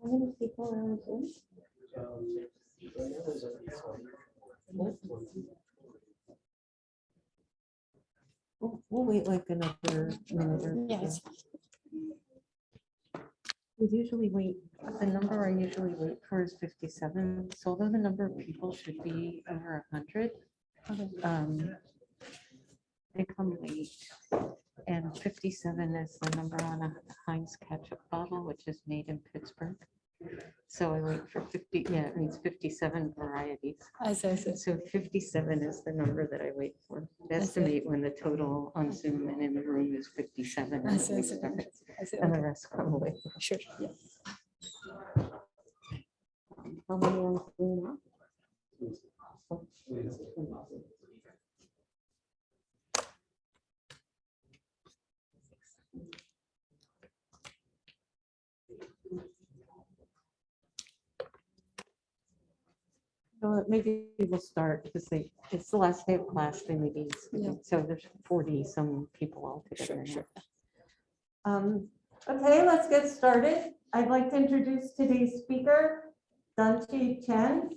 How many people are on Zoom? We'll wait like another minute or two. Yes. We usually wait, the number I usually wait for is 57. So although the number of people should be over 100, they come late. And 57 is the number on a Heinz ketchup bottle, which is made in Pittsburgh. So I wait for 50, yeah, it means 57 varieties. I see. So 57 is the number that I wait for. see. Estimate when the total on Zoom and in the room is 57. I and see. we I see. start, I see. And the Okay. rest come late. Sure. Yeah. How many on Zoom now? Maybe we'll start because it's the last day of class. They maybe so there's 40 some people altogether. Sure. Okay, let's get started. I'd like to introduce today's speaker, Danqi Chen.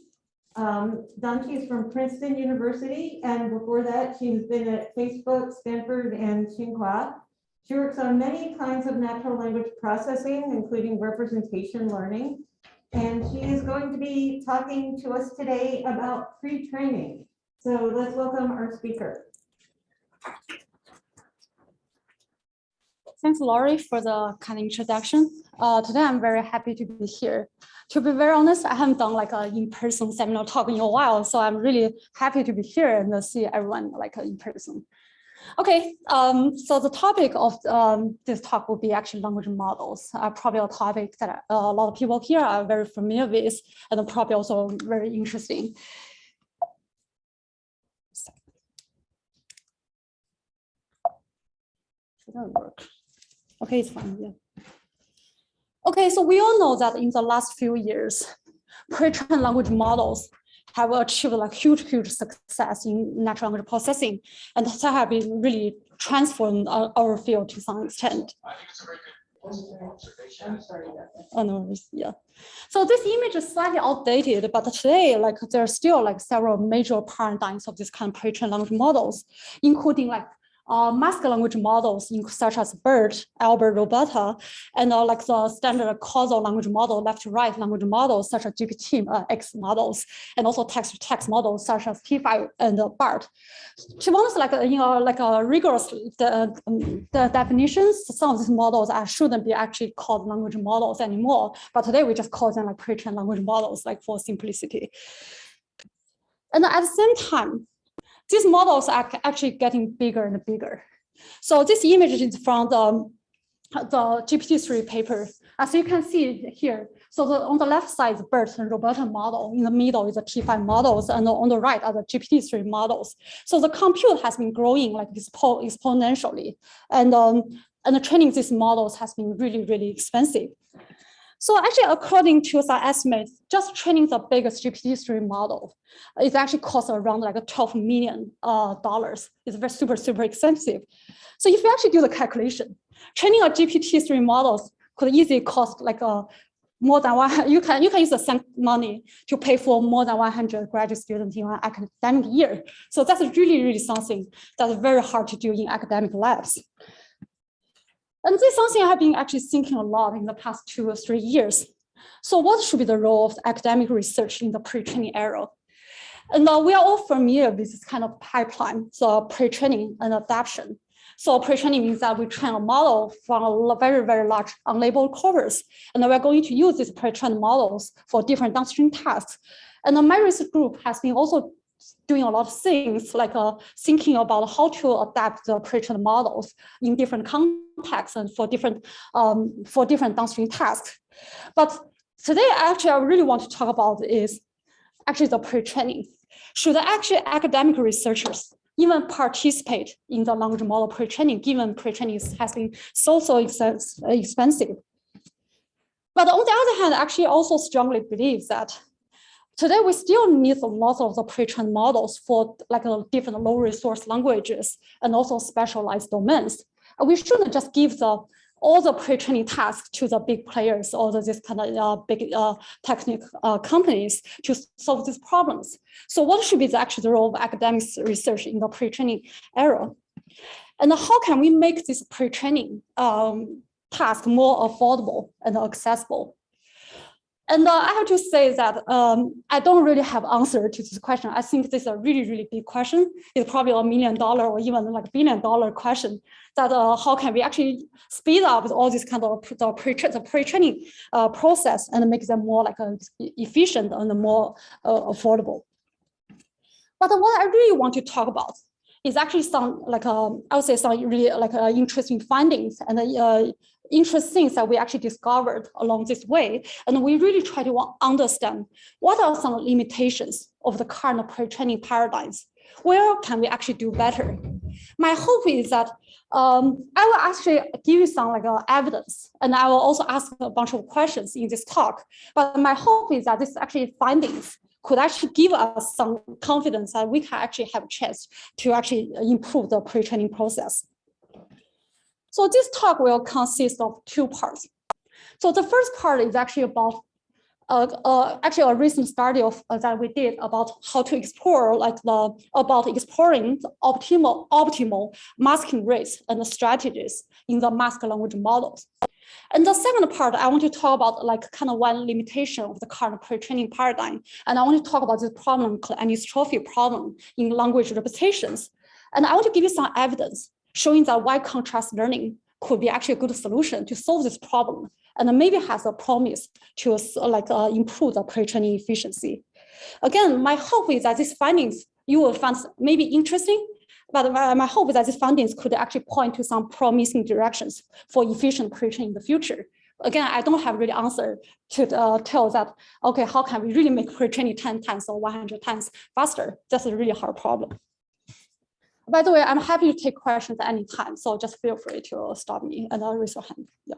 Danqi is from Princeton University, and before that, she's been at Facebook, Stanford, and Tsinghua. She works on many kinds of natural language processing, including representation learning. And she is going to be talking to us today about pre-training. So let's welcome our speaker. Thanks, Laurie, for the kind introduction. Today, I'm very happy to be here. To be very honest, I haven't done like an in-person seminar talk in a while, so I'm really happy to be here and see everyone like in person. Okay, so the topic of this talk will be actually language models. Probably a topic that a lot of people here are very familiar with, and probably also very interesting. Should that work? Okay, it's fine. Yeah. Okay, so we all know that in the last few years, pre-trained language models have achieved like huge success in natural language processing, and that have been really transformed our field to some extent. I'm sorry about that. Oh, no, yeah. So this image is slightly outdated, but today, like there are still like several major paradigms of this kind of pre-trained language models, including like mask language models such as BERT, Albert, Roberta, and like the standard causal language model, left-to-right language models such as GPT-X models, and also text-to-text models such as T5 and BART. To be honest, like a rigorous the definitions, some of these models shouldn't be actually called language models anymore. But today we just call them like pre-trained language models, like for simplicity. And at the same time, these models are actually getting bigger and bigger. So this image is from the GPT-3 paper. As you can see here, so on the left side is BERT and Roberta model. In the middle is the T5 models, and on the right are the GPT-3 models. So the compute has been growing like exponentially, and the training these models has been really expensive. So actually, according to some estimates, just training the biggest GPT-3 model, it actually costs around like $12 million. It's very super expensive. So if you actually do the calculation, training a GPT-3 models could easily cost like more than one. You can use the same money to pay for more than 100 graduate students in an academic year. So that's really something that's very hard to do in academic labs. And this is something I've been actually thinking a lot in the past 2 or 3 years. So what should be the role of academic research in the pre-training era? And we are all familiar with this kind of pipeline, so pre-training and adaptation. So pre-training means that we train a model from a very large unlabeled corpus, and we're going to use these pre-trained models for different downstream tasks. And my research group has been also doing a lot of things like thinking about how to adapt the pre-trained models in different contexts and for different downstream tasks. But today, actually, I really want to talk about is actually the pre-training. Should actually academic researchers even participate in the language model pre-training, given pre-training has been so expensive? But on the other hand, I actually also strongly believe that today, we still need a lot of the pre-trained models for like different low resource languages and also specialized domains. We shouldn't just give the all the pre-training tasks to the big players or this kind of big technical companies to solve these problems. So what should be actually the role of academic research in the pre-training era? And how can we make this pre-training task more affordable and accessible? And I have to say that I don't really have answer to this question. I think this is a really, really big question. It's probably $1 million or even like $1 billion question that how can we actually speed up all this kind of the pre-training process and make them more like efficient and more affordable. But what I really want to talk about is actually some like I would say some really like interesting findings and interesting things that we actually discovered along this way. And we really try to understand what are some limitations of the current pre-training paradigms. Where can we actually do better? My hope is that I will actually give you some like evidence, and I will also ask a bunch of questions in this talk. But my hope is that this actually findings could actually give us some confidence that we can actually have a chance to actually improve the pre-training process. So this talk will consist of two parts. So the first part is actually about actually a recent study of that we did about how to explore like exploring the optimal masking rates and strategies in the mask language models. And the second part, I want to talk about like kind of one limitation of the current pre-training paradigm. And I want to talk about this problem called anisotropy problem in language representations. And I want to give you some evidence showing that why contrast learning could be actually a good solution to solve this problem, and maybe has a promise to like improve the pre-training efficiency. Again, my hope is that these findings you will find maybe interesting, but my hope is that these findings could actually point to some promising directions for efficient pre-training in the future. Again, I don't have really answer to tell that, okay, how can we really make pre-training 10 times or 100 times faster? That's a really hard problem. By the way, I'm happy to take questions at any time, so just feel free to stop me and raise your hand. Yeah.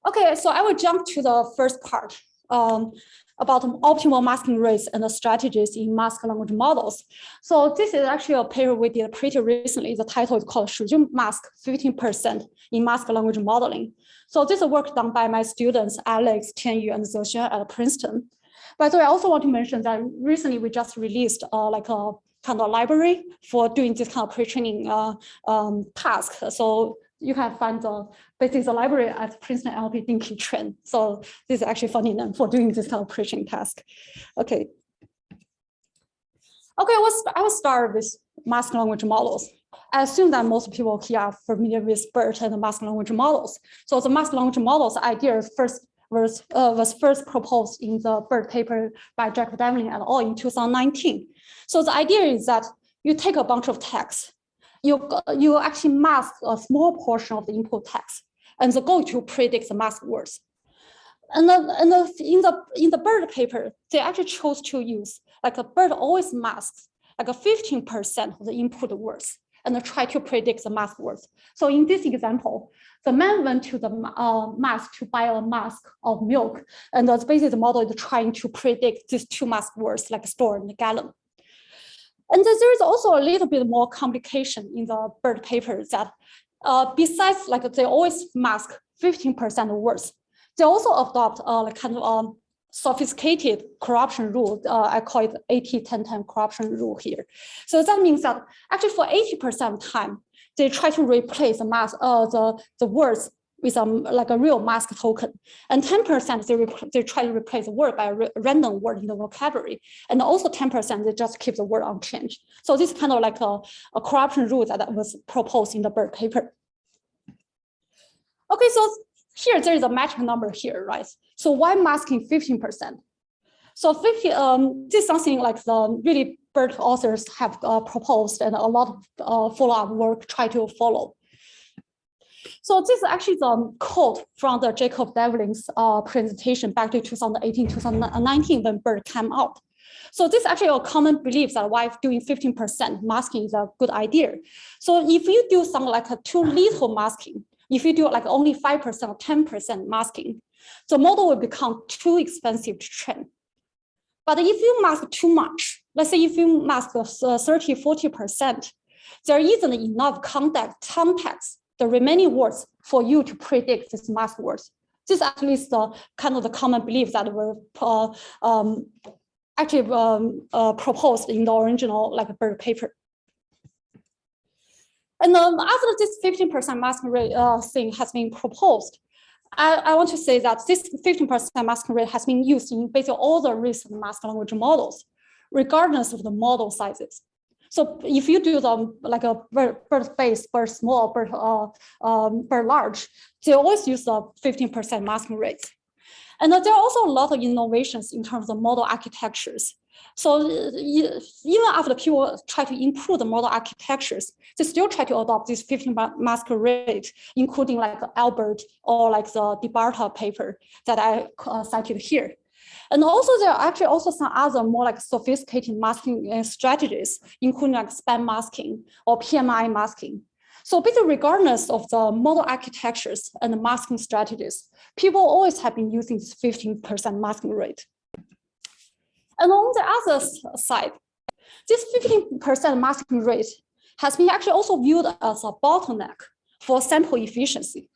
Okay, so I will jump to the first part about optimal masking rates and the strategies in mask language models. So this is actually a paper we did pretty recently. The title is called "Should you mask 15% in mask language modeling?" So this is work done by my students, Alex, Tianyu, and Zexuan at Princeton. By the way, I also want to mention that recently we just released like a kind of library for doing this kind of pre-training task. So you can find basically the library at Princeton LP Danqi Chen. So this is actually funny name for doing this kind of pre-training task. Okay. Okay, I will start with mask language models. I assume that most people here are familiar with BERT and the mask language models. So the mask language models idea was first proposed in the BERT paper by Jack Devlin et al. In 2019. So the idea is that you take a bunch of text, you actually mask a small portion of the input text, and the goal to predict the mask words. And in the BERT paper, they actually chose to use like a BERT always masks like a 15% of the input words and try to predict the mask words. So in this example, the man went to the mask to buy a mask of milk, and that's basically the model is trying to predict these two mask words like store and gallon. And there is also a little bit more complication in the BERT paper that besides like they always mask 15% of words, they also adopt like kind of sophisticated corruption rule. I call it 80-10-10 corruption rule here. So that means that actually for 80% of the time, they try to replace the mask, the words with like a real mask token, and 10% they try to replace the word by a random word in the vocabulary, and also 10% they just keep the word unchanged. So this is kind of like a corruption rule that was proposed in the BERT paper. Okay, so here there is a magic number here, right? So why masking 15%? So 50, this is something like the really BERT authors have proposed, and a lot of follow-up work try to follow. So this is actually the quote from the Jacob Devlin's presentation back to 2018, 2019 when BERT came out. So this is actually a common belief that why doing 15% masking is a good idea. So if you do something like a too little masking, if you do like only 5% or 10% masking, the model will become too expensive to train. But if you mask too much, let's say if you mask 30, 40%, there isn't enough context, the remaining words for you to predict these mask words. This at least kind of the common belief that were proposed in the original BERT paper. And after this 15% masking rate thing has been proposed, I want to say that this 15% masking rate has been used in basically all the recent mask language models, regardless of the model sizes. So if you do them like a BERT base, BERT small, BERT large, they always use the 15% masking rates. And there are also a lot of innovations in terms of model architectures. So even after people try to improve the model architectures, they still try to adopt this 15 mask rate, including like Albert or like the DeBarta paper that I cited here. And also there are actually also some other more like sophisticated masking strategies, including like span masking or PMI masking. So basically, regardless of the model architectures and the masking strategies, people always have been using this 15% masking rate. And on the other side, this 15% masking rate has been actually also viewed as a bottleneck for sample efficiency.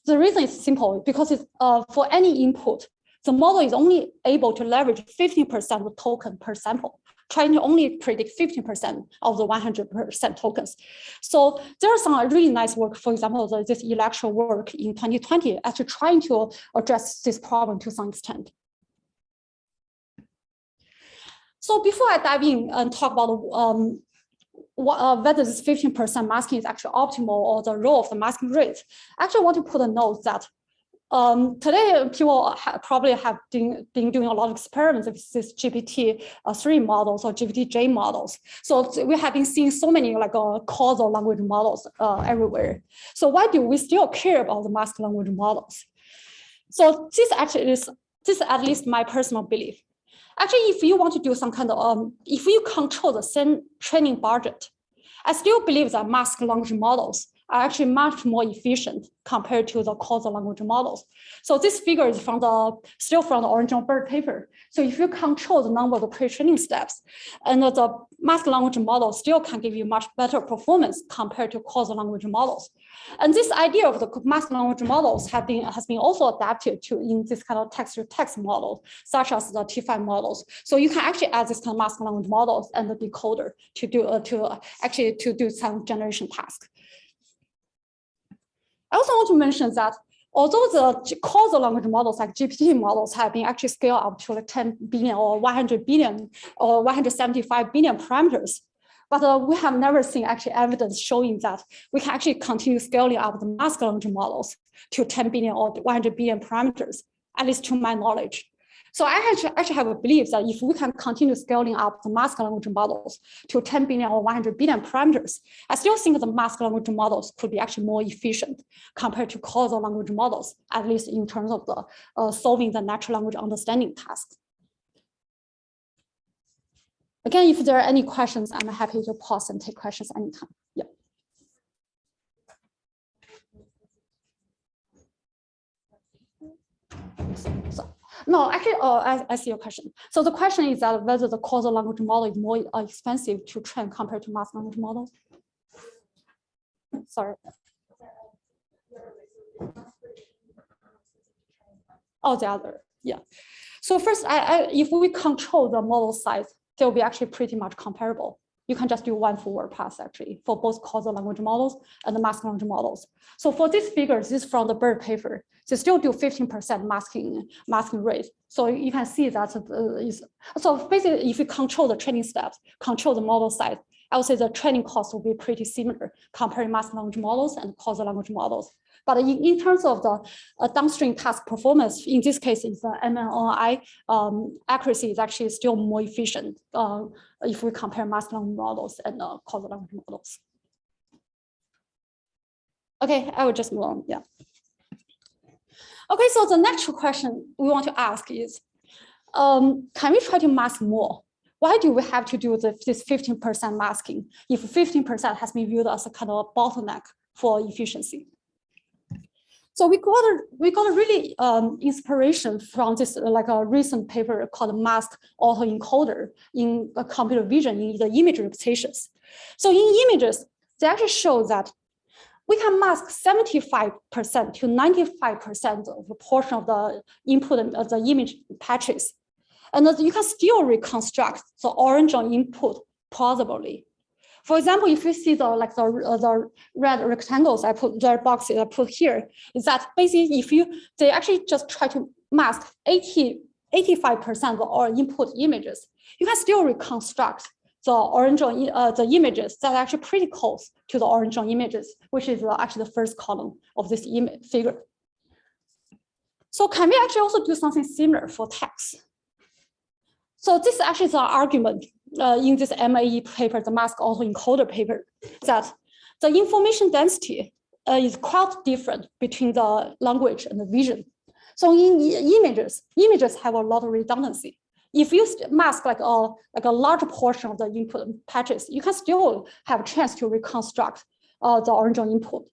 The reason is simple, because it's, for any input, the model is only able to leverage 15% of token per sample, trying to only predict 15% of the 100% tokens. So there's some really nice work, for example, this electoral work in 2020, actually trying to address this problem to some extent. So before I dive in and talk about whether this 15% masking is actually optimal or the role of the masking rate, I actually want to put a note that today, people probably have been doing a lot of experiments with this GPT-3 models or GPT-J models. So we have been seeing so many like causal language models everywhere. So why do we still care about the mask language models? So this is at least my personal belief. Actually, if you want to do some kind of, if you control the same training budget, I still believe that mask language models are actually much more efficient compared to the causal language models. So this figure is still from the original BERT paper. So if you control the number of the pre-training steps, and the mask language model still can give you much better performance compared to causal language models. And this idea of the mask language models has been also adapted to in this kind of text-to-text model, such as the T5 models. So you can actually add this kind of mask language models and the decoder to do some generation task. I also want to mention that although the causal language models like GPT models have been actually scaled up to like 10 billion or 100 billion or 175 billion parameters, but we have never seen actually evidence showing that we can actually continue scaling up the mask language models to 10 billion or 100 billion parameters, at least to my knowledge. So I actually have a belief that if we can continue scaling up the mask language models to 10 billion or 100 billion parameters, I still think the mask language models could be actually more efficient compared to causal language models, at least in terms of the solving the natural language understanding task. Again, if there are any questions, I'm happy to pause and take questions anytime. Yeah. No, actually, I see your question. So the question is that whether the causal language model is more expensive to train compared to mask language models. Sorry. Oh, the other, yeah. So first, if we control the model size, they'll be actually pretty much comparable. You can just do one forward pass actually for both causal language models and the mask language models. So for these figures, this is from the BERT paper. They still do 15% masking rate. So you can see that so basically, if you control the training steps, control the model size, I would say the training cost will be pretty similar comparing mask language models and causal language models. But in terms of the downstream task performance, in this case, is the MNOI accuracy is actually still more efficient if we compare mask language models and causal language models. Okay, I will just move on. Yeah. Okay, so the next question we want to ask is, can we try to mask more? Why do we have to do this 15% masking if 15% has been viewed as a kind of a bottleneck for efficiency? So we got a really inspiration from this like a recent paper called mask autoencoder in computer vision in the image repetitions. So in images, they actually show that we can mask 75% to 95% of the portion of the input of the image patches. And you can still reconstruct the original input plausibly. For example, if you see the red rectangles I put, red boxes I put here, is that basically they actually just try to mask 85% of our input images, you can still reconstruct the original the images that are actually pretty close to the original images, which is actually the first column of this image figure. So can we actually also do something similar for text? So this actually is an argument in this MAE paper, the mask autoencoder paper, that the information density is quite different between the language and the vision. So in images have a lot of redundancy. If you mask like a large portion of the input patches, you can still have a chance to reconstruct the original input.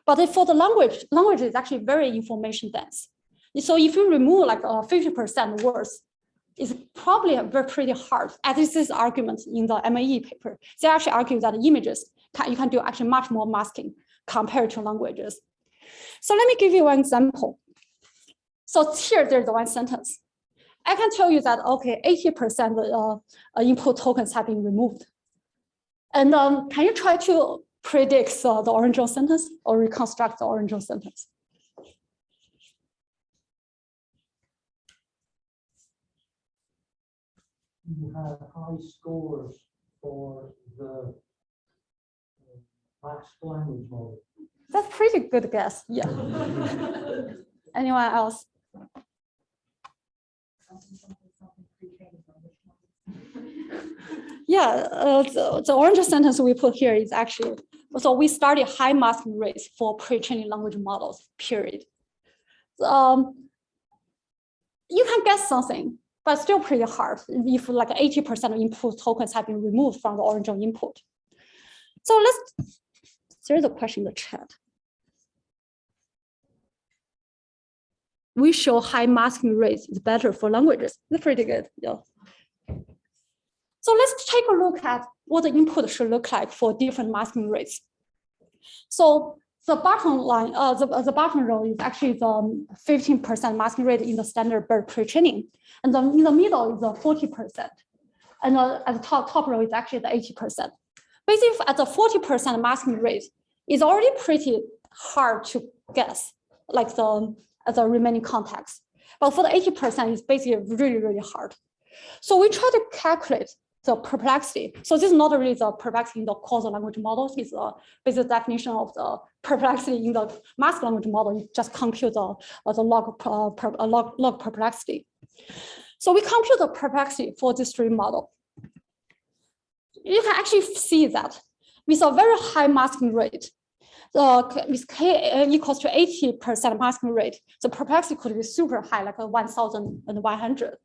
But for the language is actually very information dense. So if you remove like 50% words, it's probably pretty hard. As this is argument in the MAE paper, they actually argue that images you can do actually much more masking compared to languages. So let me give you one example. So here there's one sentence. I can tell you that, okay, 80% input tokens have been removed. And can you try to predict the original sentence or reconstruct the original sentence? You have high scores for the masked language model. That's pretty good guess, yeah. Anyone else? Yeah, the orange sentence we put here is actually, so we started high masking rates for pre-training language models, period. You can guess something, but still pretty hard if like 80% of input tokens have been removed from the original input. So there's a question in the chat. We show high masking rates is better for languages. That's pretty good, yeah. So let's take a look at what the input should look like for different masking rates. So the bottom line, the bottom row is actually the 15% masking rate in the standard BERT pre-training. And then in the middle is the 40%. And at the top row is actually the 80%. Basically at the 40% masking rate, it's already pretty hard to guess, like the remaining context. But for the 80%, it's basically really, really hard. So we try to calculate the perplexity. So this is not really the perplexity in the causal language models. It's a basic definition of the perplexity in the masked language model. You just compute the log perplexity. So we compute the perplexity for this stream model. You can actually see that with a very high masking rate, with k equals to 80% masking rate, the perplexity could be super high, like 1,100.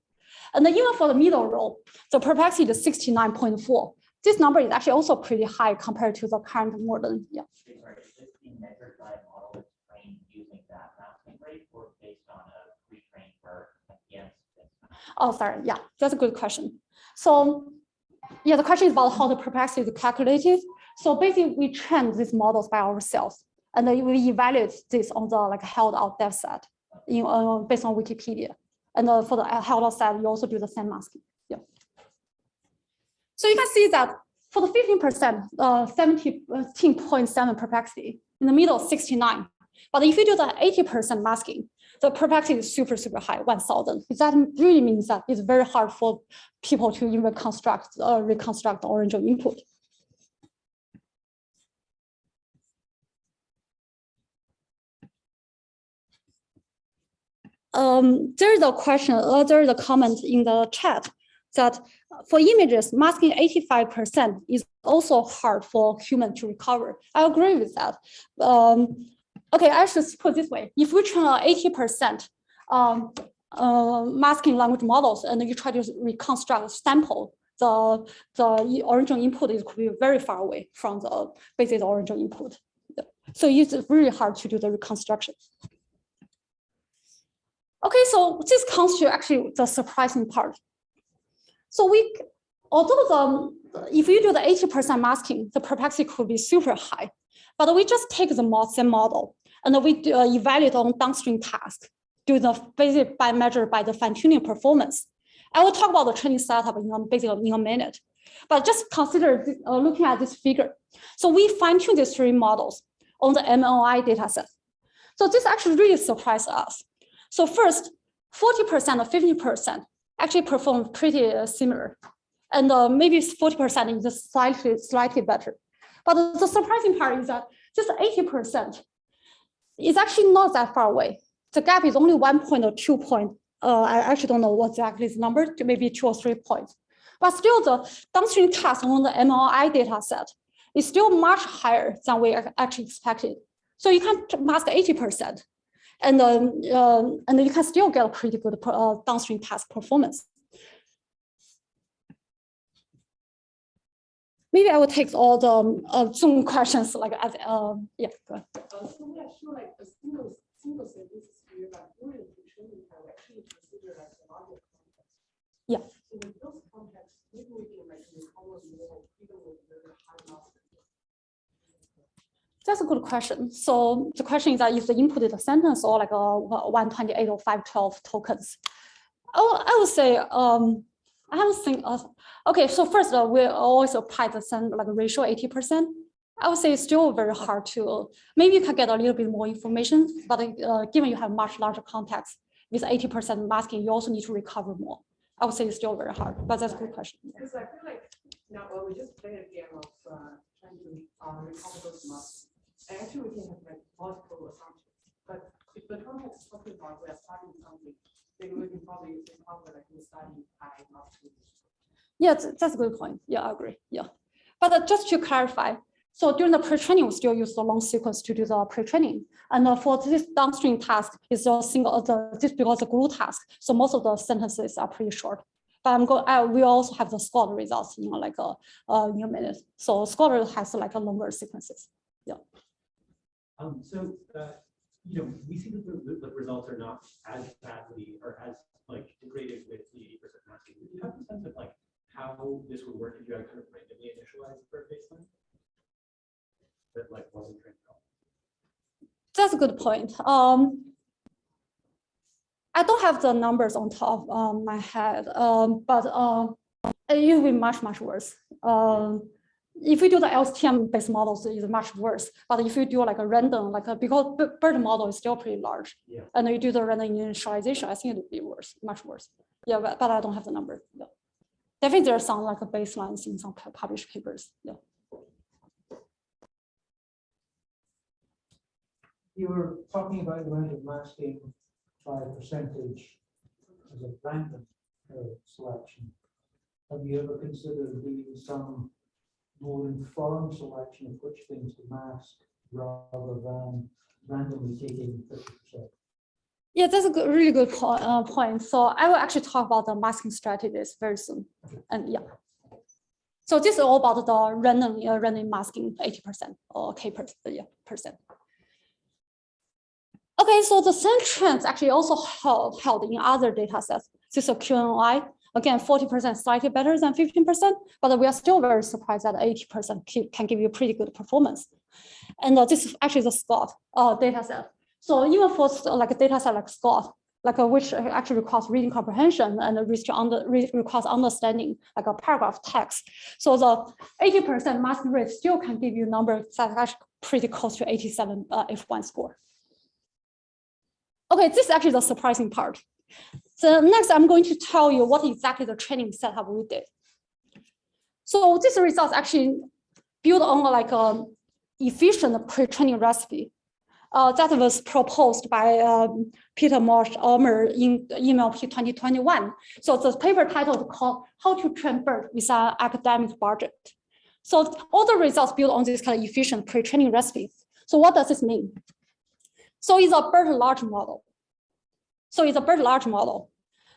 And then even for the middle row, the perplexity is 69.4. This number is actually also pretty high compared to the current modern. Yeah. Sorry, is this being measured by a model that's trained using that masking rate or based on a pre-trained BERT against this? Oh, sorry. Yeah, that's a good question. So yeah, the question is about how the perplexity is calculated. So basically, we train these models by ourselves, and then we evaluate this on the held out data set based on Wikipedia. And for the held out set, you also do the same masking. Yeah. So you can see that for the 15%, 17.7 perplexity, in the middle 69. But if you do the 80% masking, the perplexity is super, super high, 1,000. That really means that it's very hard for people to even reconstruct the original input. There is a question, there is a comment in the chat that for images, masking 85% is also hard for humans to recover. I agree with that. Okay, I should put it this way. If we train 80% masking language models and you try to reconstruct, sample the original input, it could be very far away from the basic original input. So it's really hard to do the reconstruction. Okay, so this comes to actually the surprising part. So although if you do the 80% masking, the perplexity could be super high, but we just take the same model and we evaluate on downstream task, do the basic by measure by the fine-tuning performance. I will talk about the training setup in a minute, but just consider looking at this figure. So we fine-tune these 3 models on the MLI data set. So this actually really surprised us. So first, 40% or 50% actually perform pretty similar. And maybe 40% is slightly better. But the surprising part is that this 80% is actually not that far away. The gap is only 1 point or 2 points. I actually don't know what exactly is the number, maybe 2 or 3 points. But still, the downstream task on the MLI data set is still much higher than we actually expected. So you can mask 80%, and you can still get a pretty good downstream task performance. Maybe I will take all the Zoom questions yeah. Go ahead. So we are sure like a single synthesis here, but during the training, I actually consider like the larger context. Yeah. So with those contexts, maybe we can like recover more even with very high mask. That's a good question. So the question is that if the input is a sentence or like a 128 or 512 tokens, I would say I have to think of, okay, so first we always apply the ratio 80%. I would say it's still very hard to, maybe you can get a little bit more information, but given you have much larger context with 80% masking, you also need to recover more. I would say it's still very hard, but that's a good question. Because I feel like now we just played a game of trying to recover those masks. And actually we can have like multiple assumptions, but if the context is talking about we are starting something, then we can probably recover like the starting high mask. Yeah, that's a good point. Yeah, I agree. Yeah, but just to clarify, so during the pre-training, we still use the long sequence to do the pre-training, and for this downstream task is a single this because the glue task. So most of the sentences are pretty short. But we also have the scored results in like in a minute. So scored has like a longer sequences. Yeah. So we see that the results are not as badly or as like degraded with the 80% masking. Do you have a sense of like how this would work if you had kind of randomly initialized for a baseline that like wasn't trained at all? That's a good point. I don't have the numbers on top of my head, but it will be much worse. If you do the LTM-based models, it's much worse. But if you do like a random, because BERT model is still pretty large, yeah, and you do the random initialization, I think it would be worse, much worse. Yeah, but I don't have the number. Yeah. Definitely, there are some like baselines in some published papers. Yeah. You were talking about the amount of masking by percentage as a random selection. Have you ever considered doing some more informed selection of which things to mask rather than randomly taking 50%? Yeah, that's a really good point. So I will actually talk about the masking strategies very soon. And yeah. So this is all about the random masking 80% or percent. Okay, so the same trends actually also held in other data sets. This is QNI. Again, 40% slightly better than 15%, but we are still very surprised that 80% can give you pretty good performance. And this is actually the Scott data set. So even for like a data set like Scott, which actually requires reading comprehension and requires understanding like a paragraph text. So the 80% masking rate still can give you numbers that's actually pretty close to 87 F1 score. Okay, this is actually the surprising part. So next, I'm going to tell you what exactly the training setup we did. So this results actually built on like an efficient pre-training recipe that was proposed by Peter Marsh-Ulmer in EMLP 2021. So the paper title is called "How to Train BERT with an Academic Budget." So all the results built on this kind of efficient pre-training recipe. So what does this mean? So it's a BERT large model.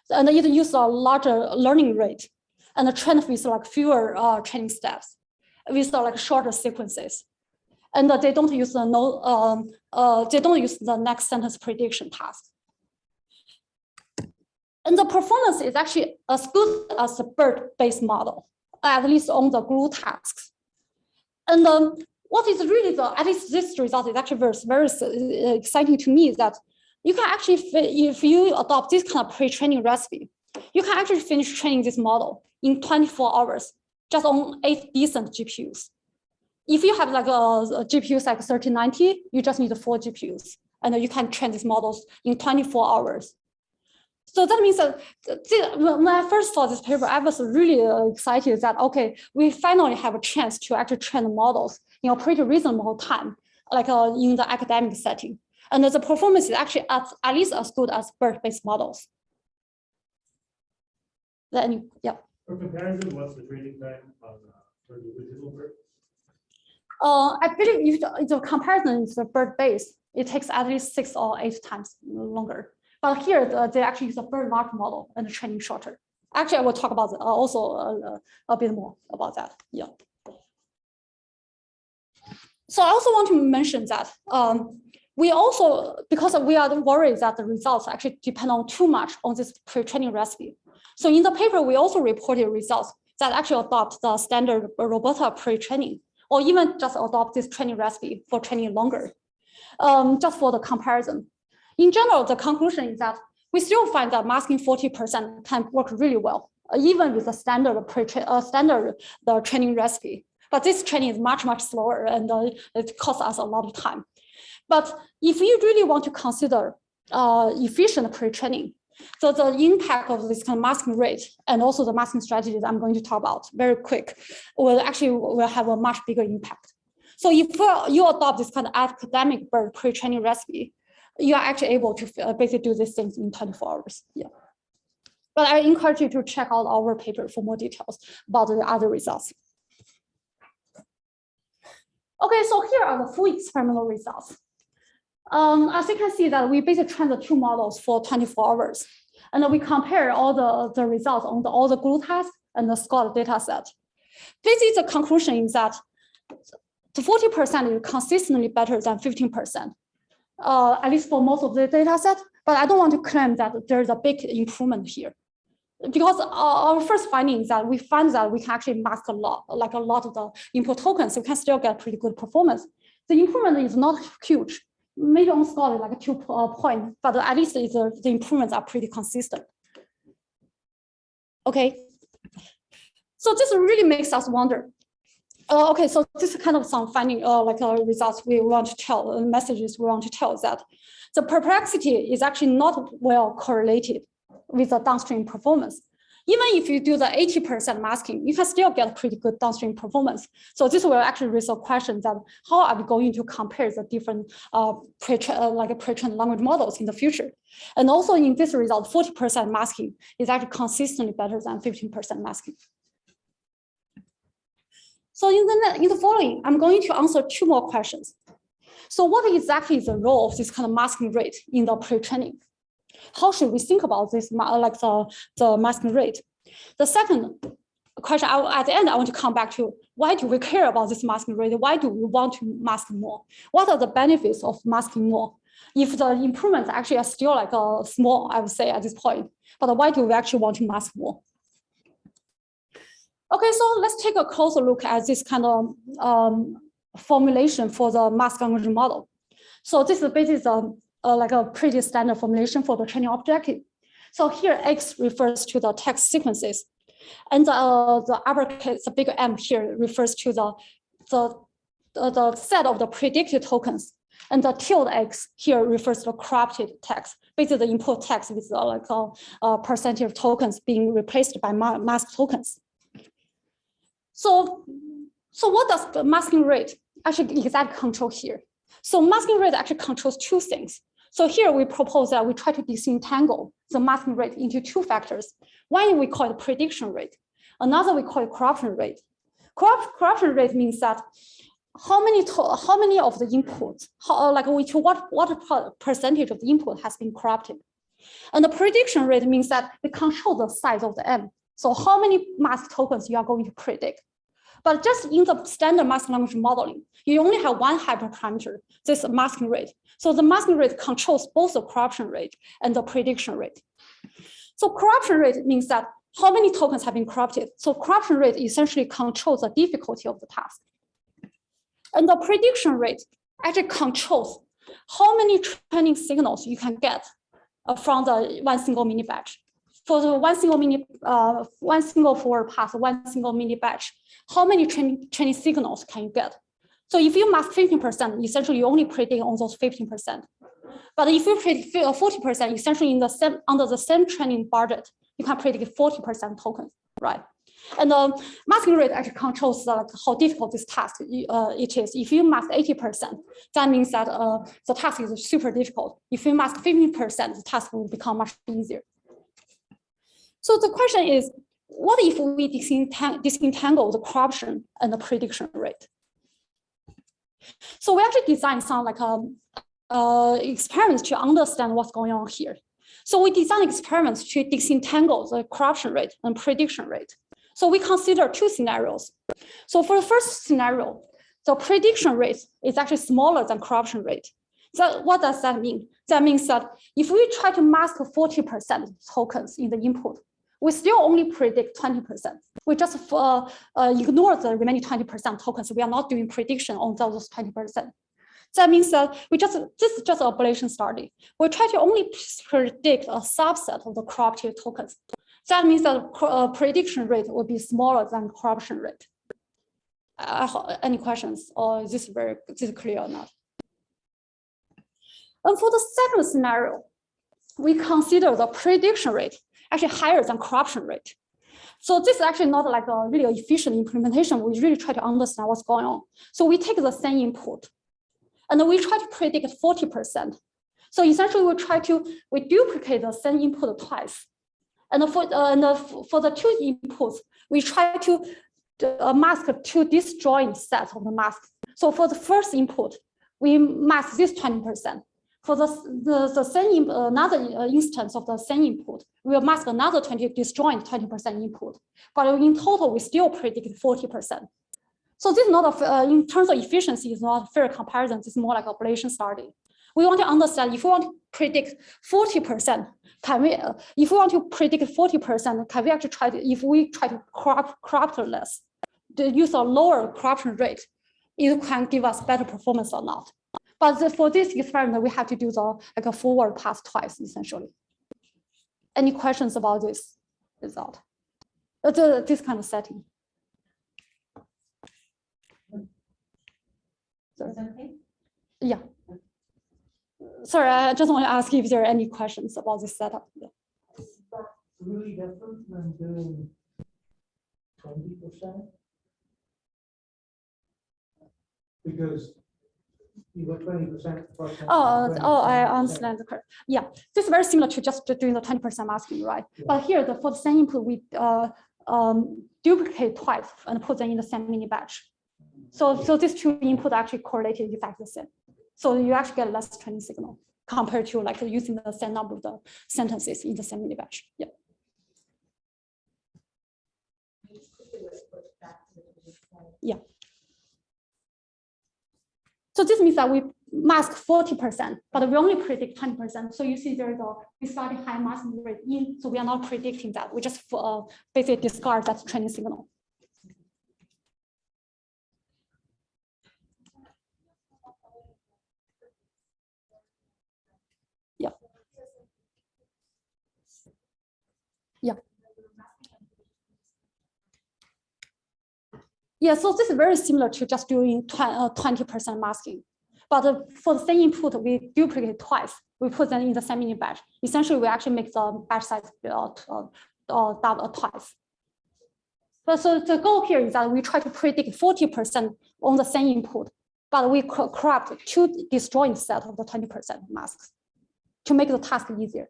And it uses a larger learning rate and trained with like fewer training steps, with like shorter sequences. And they don't use the next sentence prediction task. And the performance is actually as good as the BERT-based model, at least on the glue tasks. And what is really at least this result is actually very exciting to me, is that you can actually, if you adopt this kind of pre-training recipe, you can actually finish training this model in 24 hours, just on 8 decent GPUs. If you have like a GPUs like 3090, you just need 4 GPUs, and you can train these models in 24 hours. So that means that when I first saw this paper, I was really excited that, okay, we finally have a chance to actually train the models in a pretty reasonable time, like in the academic setting. And the performance is actually at least as good as BERT-based models. Then, yeah. For comparison, what's the training time on for the original BERT? I believe if the comparison is the BERT-based, it takes at least 6 or 8 times longer. But here, they actually use a very large model and the training shorter. Actually, I will talk about also a bit more about that. Yeah. So I also want to mention that we also, because we are worried that the results actually depend on too much on this pre-training recipe. So in the paper, we also reported results that actually adopt the standard Roberta pre-training, or even just adopt this training recipe for training longer, just for the comparison. In general, the conclusion is that we still find that masking 40% can work really well, even with the standard the training recipe. But this training is much, much slower, and it costs us a lot of time. But if you really want to consider efficient pre-training, so the impact of this kind of masking rate and also the masking strategies I'm going to talk about very quick will have a much bigger impact. So if you adopt this kind of academic BERT pre-training recipe, you are actually able to basically do these things in 24 hours. Yeah. But I encourage you to check out our paper for more details about the other results. Okay, so here are the full experimental results. As you can see that we basically trained the 2 models for 24 hours. And then we compare all the results on all the glue tasks and the scored data set. Basically, the conclusion is that the 40% is consistently better than 15%. At least for most of the data set, but I don't want to claim that there's a big improvement here. Because our first finding is that we find that we can actually mask a lot of the input tokens, so we can still get pretty good performance. The improvement is not huge, maybe on score like a 2 point, but at least the improvements are pretty consistent. Okay, so this really makes us wonder. Okay, so this is kind of some finding, results we want to tell, messages we want to tell, is that the perplexity is actually not well correlated with the downstream performance. Even if you do the 80% masking, you can still get pretty good downstream performance. So this will actually raise a question that how are we going to compare the different pre-trained language models in the future? And also in this result, 40% masking is actually consistently better than 15% masking. So in the following, I'm going to answer 2 more questions. So what exactly is the role of this kind of masking rate in the pre-training? How should we think about this, like the masking rate? The second question, at the end, I want to come back to why do we care about this masking rate? Why do we want to mask more? What are the benefits of masking more? If the improvements actually are still like small, I would say at this point, but why do we actually want to mask more? Okay, so let's take a closer look at this kind of formulation for the masked language model. So this is basically like a pretty standard formulation for the training objective. So here X refers to the text sequences, and the uppercase, the big M here refers to the set of the predicted tokens, and the tilde X here refers to the corrupted text, basically the input text with percentage of tokens being replaced by masked tokens. So what does the masking rate actually exactly control here? So masking rate actually controls 2 things. So here we propose that we try to disentangle the masking rate into 2 factors. One we call it prediction rate. Another we call it corruption rate. Corruption rate means that how many of the inputs, what percentage of the input has been corrupted. And the prediction rate means that we control the size of the M. So how many masked tokens you are going to predict. But just in the standard masked language modeling, you only have 1 hyperparameter, this masking rate. So the masking rate controls both the corruption rate and the prediction rate. So corruption rate means that how many tokens have been corrupted. So corruption rate essentially controls the difficulty of the task. And the prediction rate actually controls how many training signals you can get from the one single mini batch. For the one single forward pass, one single mini batch, how many training signals can you get? So if you mask 15%, essentially you only predict on those 15%. But if you predict 40%, essentially under the same training budget, you can predict 40% tokens, right? And the masking rate actually controls how difficult this task it is. If you mask 80%, that means that the task is super difficult. If you mask 15%, the task will become much easier. So the question is, what if we disentangle the corruption and the prediction rate? So we actually designed some experiments to understand what's going on here. So we designed experiments to disentangle the corruption rate and prediction rate. So we consider two scenarios. So for the first scenario, the prediction rate is actually smaller than corruption rate. So what does that mean? That means that if we try to mask 40% tokens in the input, we still only predict 20%. We just ignore the remaining 20% tokens. We are not doing prediction on those 20%. That means that this is just an ablation study. We try to only predict a subset of the corrupted tokens. That means that prediction rate will be smaller than corruption rate. Any questions, or is this clear or not? And for the second scenario, we consider the prediction rate actually higher than corruption rate. So this is actually not like a really efficient implementation. We really try to understand what's going on. So we take the same input, and then we try to predict 40%. So essentially, we duplicate the same input twice. And for the two inputs, we try to mask two disjoint sets of the masks. So for the first input, we mask this 20%. For the same another instance of the same input, we'll mask another disjoint 20% input. But in total, we still predict 40%. So this is not in terms of efficiency, is not a fair comparison. This is more like ablation study. We want to understand if we want to predict 40%, can we? If we want to predict 40%, can we actually try to? If we try to corrupt less, to use a lower corruption rate, it can give us better performance or not. But for this experiment, we have to do a forward pass twice, essentially. Any questions about this result? This kind of setting. Sorry. Okay. Yeah. Sorry, I just want to ask if there are any questions about this setup. Yeah. Is that really different than doing 20%? Because you got 20%. I understand. Yeah, this is very similar to just doing the 20% masking, right? Yeah. But here, for the same input, we duplicate twice and put them in the same mini batch. So these two input actually correlated exactly the same. So you actually get less training signal compared to like using the same number of the sentences in the same mini batch. Yeah. Yeah. So this means that we mask 40%, but we only predict 20%. So you see there's we started high masking rate in, so we are not predicting that. We just basically discard that training signal. Yeah. Yeah. Yeah, so this is very similar to just doing 20% masking. But for the same input, we duplicate twice. We put them in the same mini batch. Essentially, we actually make the batch size double twice. But so the goal here is that we try to predict 40% on the same input, but we corrupt two disjoint set of the 20% masks to make the task easier.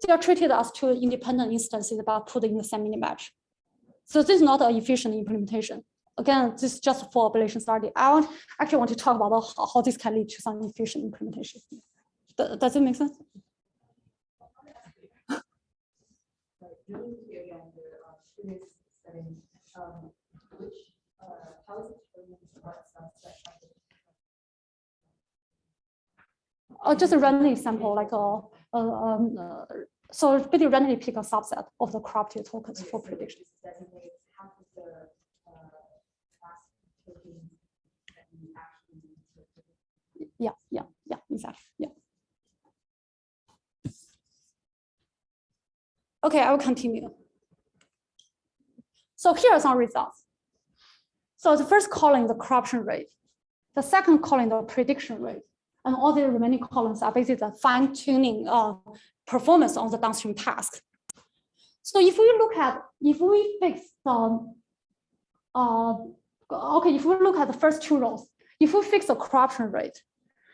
They are treated as two independent instances about put in the same mini batch. So this is not an efficient implementation. Again, this is just for ablation study. I actually want to talk about how this can lead to some efficient implementation. Does it make sense? just a randomly sample, like so basically randomly pick a subset of the corrupted tokens for prediction. Designates half of the class tokens that you actually need to predict. Yeah, exactly. Yeah. Okay, I will continue. So here are some results. So the first column is the corruption rate. The second column is the prediction rate. And all the remaining columns are basically the fine-tuning performance on the downstream task. So if we fix the, if we look at the first two rows, if we fix the corruption rate,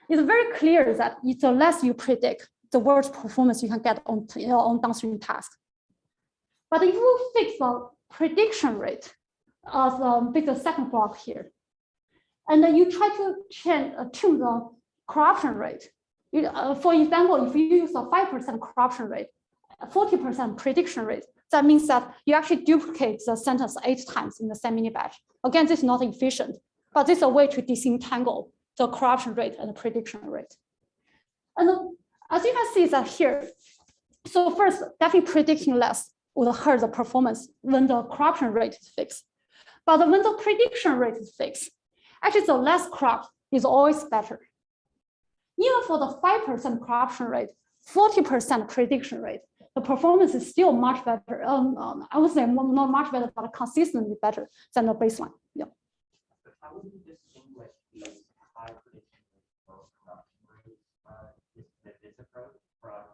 it's very clear that the less you predict, the worse performance you can get on downstream tasks. But if we fix the prediction rate of the second block here, and then you try to tune the corruption rate. For example, if you use a 5% corruption rate, 40% prediction rate, that means that you actually duplicate the sentence 8 times in the same mini batch. Again, this is not efficient, but this is a way to disentangle the corruption rate and the prediction rate. And as you can see that here, so first, definitely predicting less would hurt the performance when the corruption rate is fixed. But when the prediction rate is fixed, actually the less corrupt is always better. Even for the 5% corruption rate, 40% prediction rate, the performance is still much better. I would say not much better, but consistently better than the baseline. Yeah. But how would you distinguish the high prediction rate or corruption rate with this approach from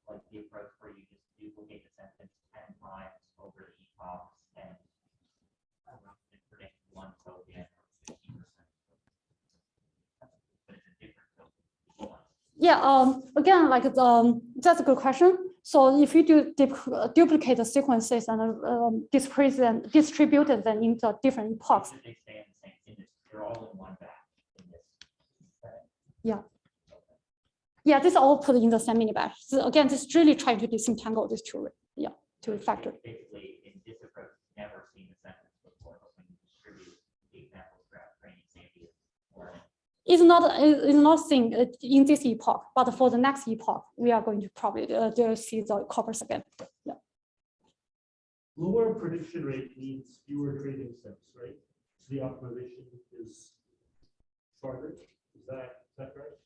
like the approach where you just duplicate the sentence 10 times over the epochs and predict one token or 50%? But it's a different token. Yeah, again, like that's a good question. So if you do duplicate the sequences and distribute them into different epochs. They stay in the same industry. They're all in one batch in this setting. Yeah. Yeah, this is all put in the same mini batch. So again, this is really trying to disentangle these two factors. Basically, in this approach, never seen the sentence before, but when you distribute the examples graph training safety or It's not seen in this epoch, but for the next epoch, we are going to probably see the corpus again. Yeah. Lower prediction rate means fewer trading steps, right? So the optimization is shorter. Is that right?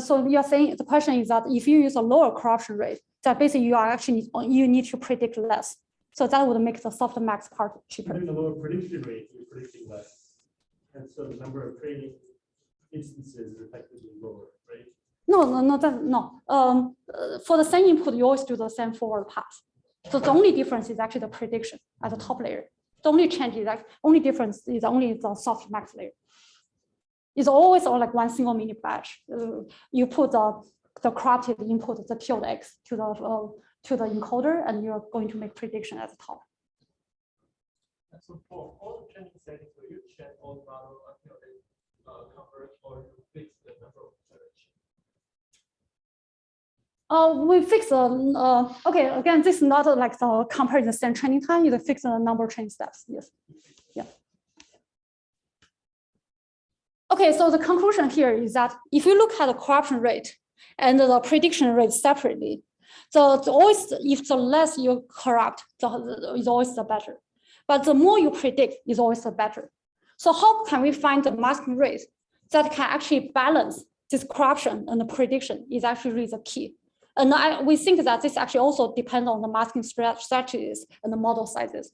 So you're saying the question is that if you use a lower corruption rate, that basically you need to predict less. So that would make the softmax part cheaper. Doing a lower prediction rate, you're predicting less. And so the number of training instances is effectively lower, right? No. For the same input, you always do the same forward pass. So the only difference is actually the prediction at the top layer. The only change is only difference is only the softmax layer. It's always on like one single mini batch. You put the corrupted input, the tilde x to the encoder, and you're going to make prediction at the top. So for all the training settings, will you check all the model until they converge, or you fix the number of iterations? We fix okay, again, this is not like the comparing the same training time, you fix the number of training steps. Yes. Yeah. Okay, so the conclusion here is that if you look at the corruption rate and the prediction rate separately, if the less you corrupt, is always the better. But the more you predict is always the better. So how can we find the masking rate that can actually balance this corruption and the prediction is actually really the key. And we think that this actually also depends on the masking strategies and the model sizes.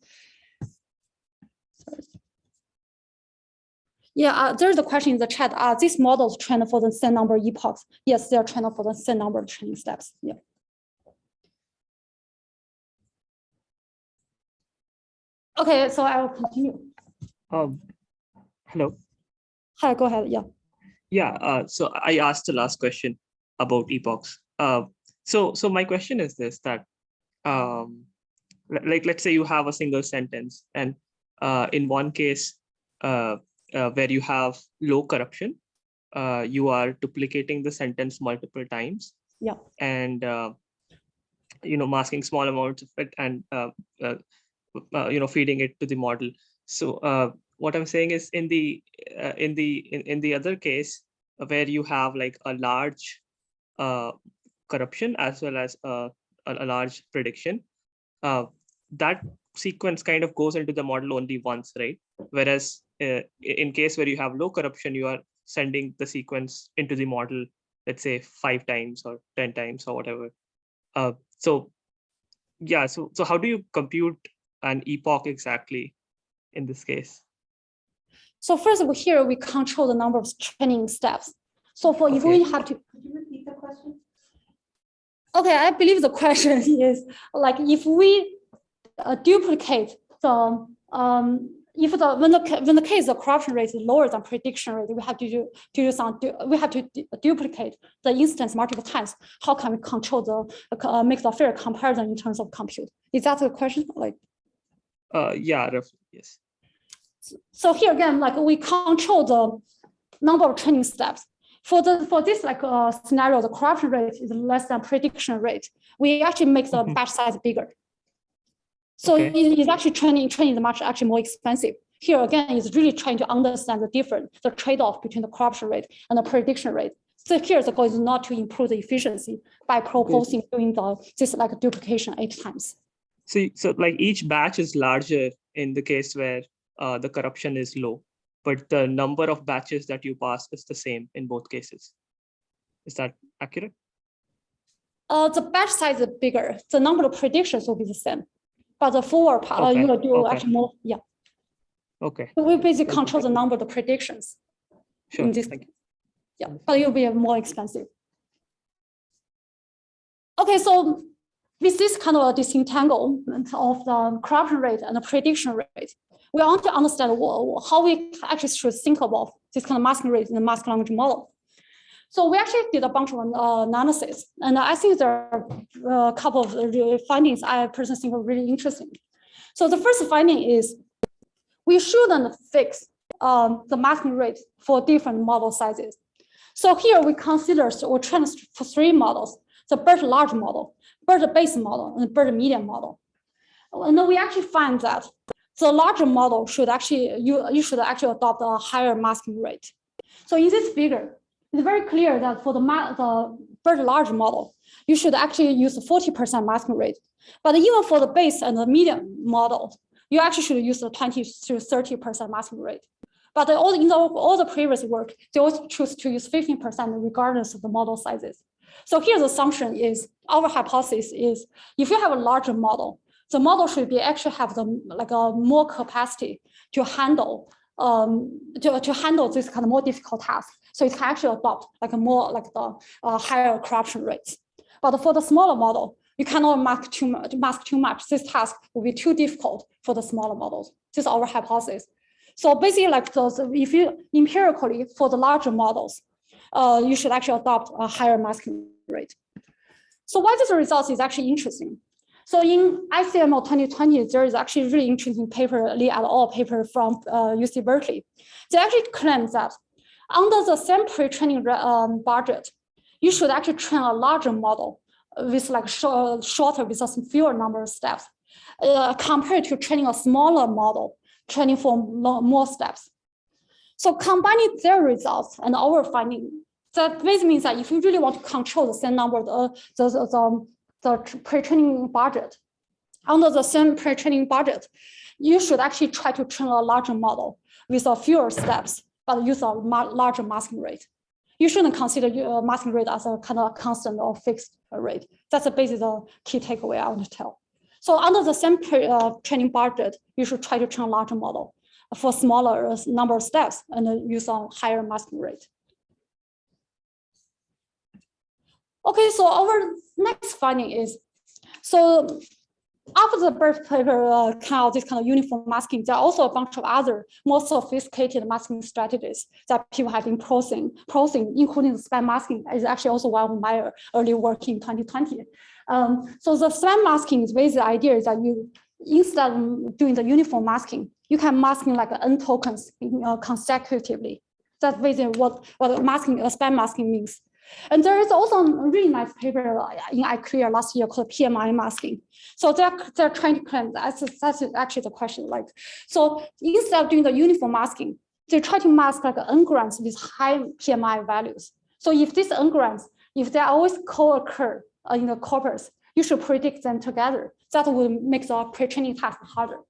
Yeah, there's a question in the chat. Are these models trained for the same number of epochs? Yes, they are trained for the same number of training steps. Yeah. Okay, so I will continue. Hello. Hi, go ahead. Yeah. Yeah. So I asked the last question about epochs. So my question is this: that let's say you have a single sentence, and in one case where you have low corruption, you are duplicating the sentence multiple times. Yeah. And masking small amounts of it and feeding it to the model. So what I'm saying is in the other case, where you have like a large corruption as well as a large prediction, that sequence kind of goes into the model only once, right? Whereas in case where you have low corruption, you are sending the sequence into the model, let's say 5 times or 10 times or whatever. So yeah, so how do you compute an epoch exactly in this case? So first of all, here we control the number of training steps. So for if we have to, Could you repeat the question? okay, I believe the question is like if we duplicate the when the case the corruption rate is lower than prediction rate, we have to duplicate the instance multiple times. How can we control the make the fair comparison in terms of compute? Is that the question? Like, yeah, roughly, yes. so here again, like we control the number of training steps. For this like scenario, the corruption rate is less than prediction rate. We actually make the batch size bigger. So Okay. it's actually training is much actually more expensive. Here again, it's really trying to understand the trade-off between the corruption rate and the prediction rate. So here the goal is not to improve the efficiency by proposing doing this like duplication 8 times. So like each batch is larger in the case where the corruption is low, but the number of batches that you pass is the same in both cases. Is that accurate? The batch size is bigger. The number of predictions will be the same, but the forward part Okay, you will do okay. actually more. Yeah. Okay, So we basically Thank you. control the number of the predictions. sure. In this, Thank you. yeah, but it will be more expensive. Okay, so with this kind of a disentanglement of the corruption rate and the prediction rate, we want to understand how we actually should think about this kind of masking rate in the mask language model. So we actually did a bunch of analysis, and I think there are a couple of findings I personally think are really interesting. So the first finding is we shouldn't fix the masking rate for different model sizes. So here we consider or train for 3 models: the BERT large model, BERT base model, and BERT medium model. And then we actually find that the larger model should actually you should actually adopt a higher masking rate. So in this figure, it's very clear that for the BERT large model, you should actually use a 40% masking rate. But even for the base and the medium model, you actually should use a 20 to 30% masking rate. But in all the previous work, they also choose to use 15% regardless of the model sizes. So here the assumption is, our hypothesis is, if you have a larger model, the model should be actually have a more capacity to handle to handle this kind of more difficult task. So it can actually adopt like a more like the higher corruption rates. But for the smaller model, you cannot mask too much. This task will be too difficult for the smaller models. This is our hypothesis. So basically, like those, if you empirically for the larger models, you should actually adopt a higher masking rate. So why this result is actually interesting. So in ICML 2020, there is actually a really interesting paper, Lee et al. Paper from UC Berkeley. They actually claim that under the same pre-training budget, you should actually train a larger model with like shorter, with a fewer number of steps, compared to training a smaller model, training for more steps. So combining their results and our finding, that basically means that if you really want to control the same number of the pre-training budget, under the same pre-training budget, you should actually try to train a larger model with a fewer steps, but use a larger masking rate. You shouldn't consider masking rate as a kind of constant or fixed rate. That's basically the key takeaway I want to tell. So under the same training budget, you should try to train a larger model for smaller number of steps and use a higher masking rate. Okay, so our next finding is, so after the BERT paper came out, this kind of uniform masking, there are also a bunch of other more sophisticated masking strategies that people have been prosing, including the span masking is actually also one of my early work in 2020. So the span masking is basically the idea is that you, instead of doing the uniform masking, you can masking like n tokens consecutively. That's basically what masking, span masking means. And there is also a really nice paper in iClear last year called PMI masking. So they're trying to claim that's actually the question. Like, so instead of doing the uniform masking, they try to mask like n-grams with high PMI values. So if these n-grams, if they always co-occur in the corpus, you should predict them together. That will make the pre-training task harder.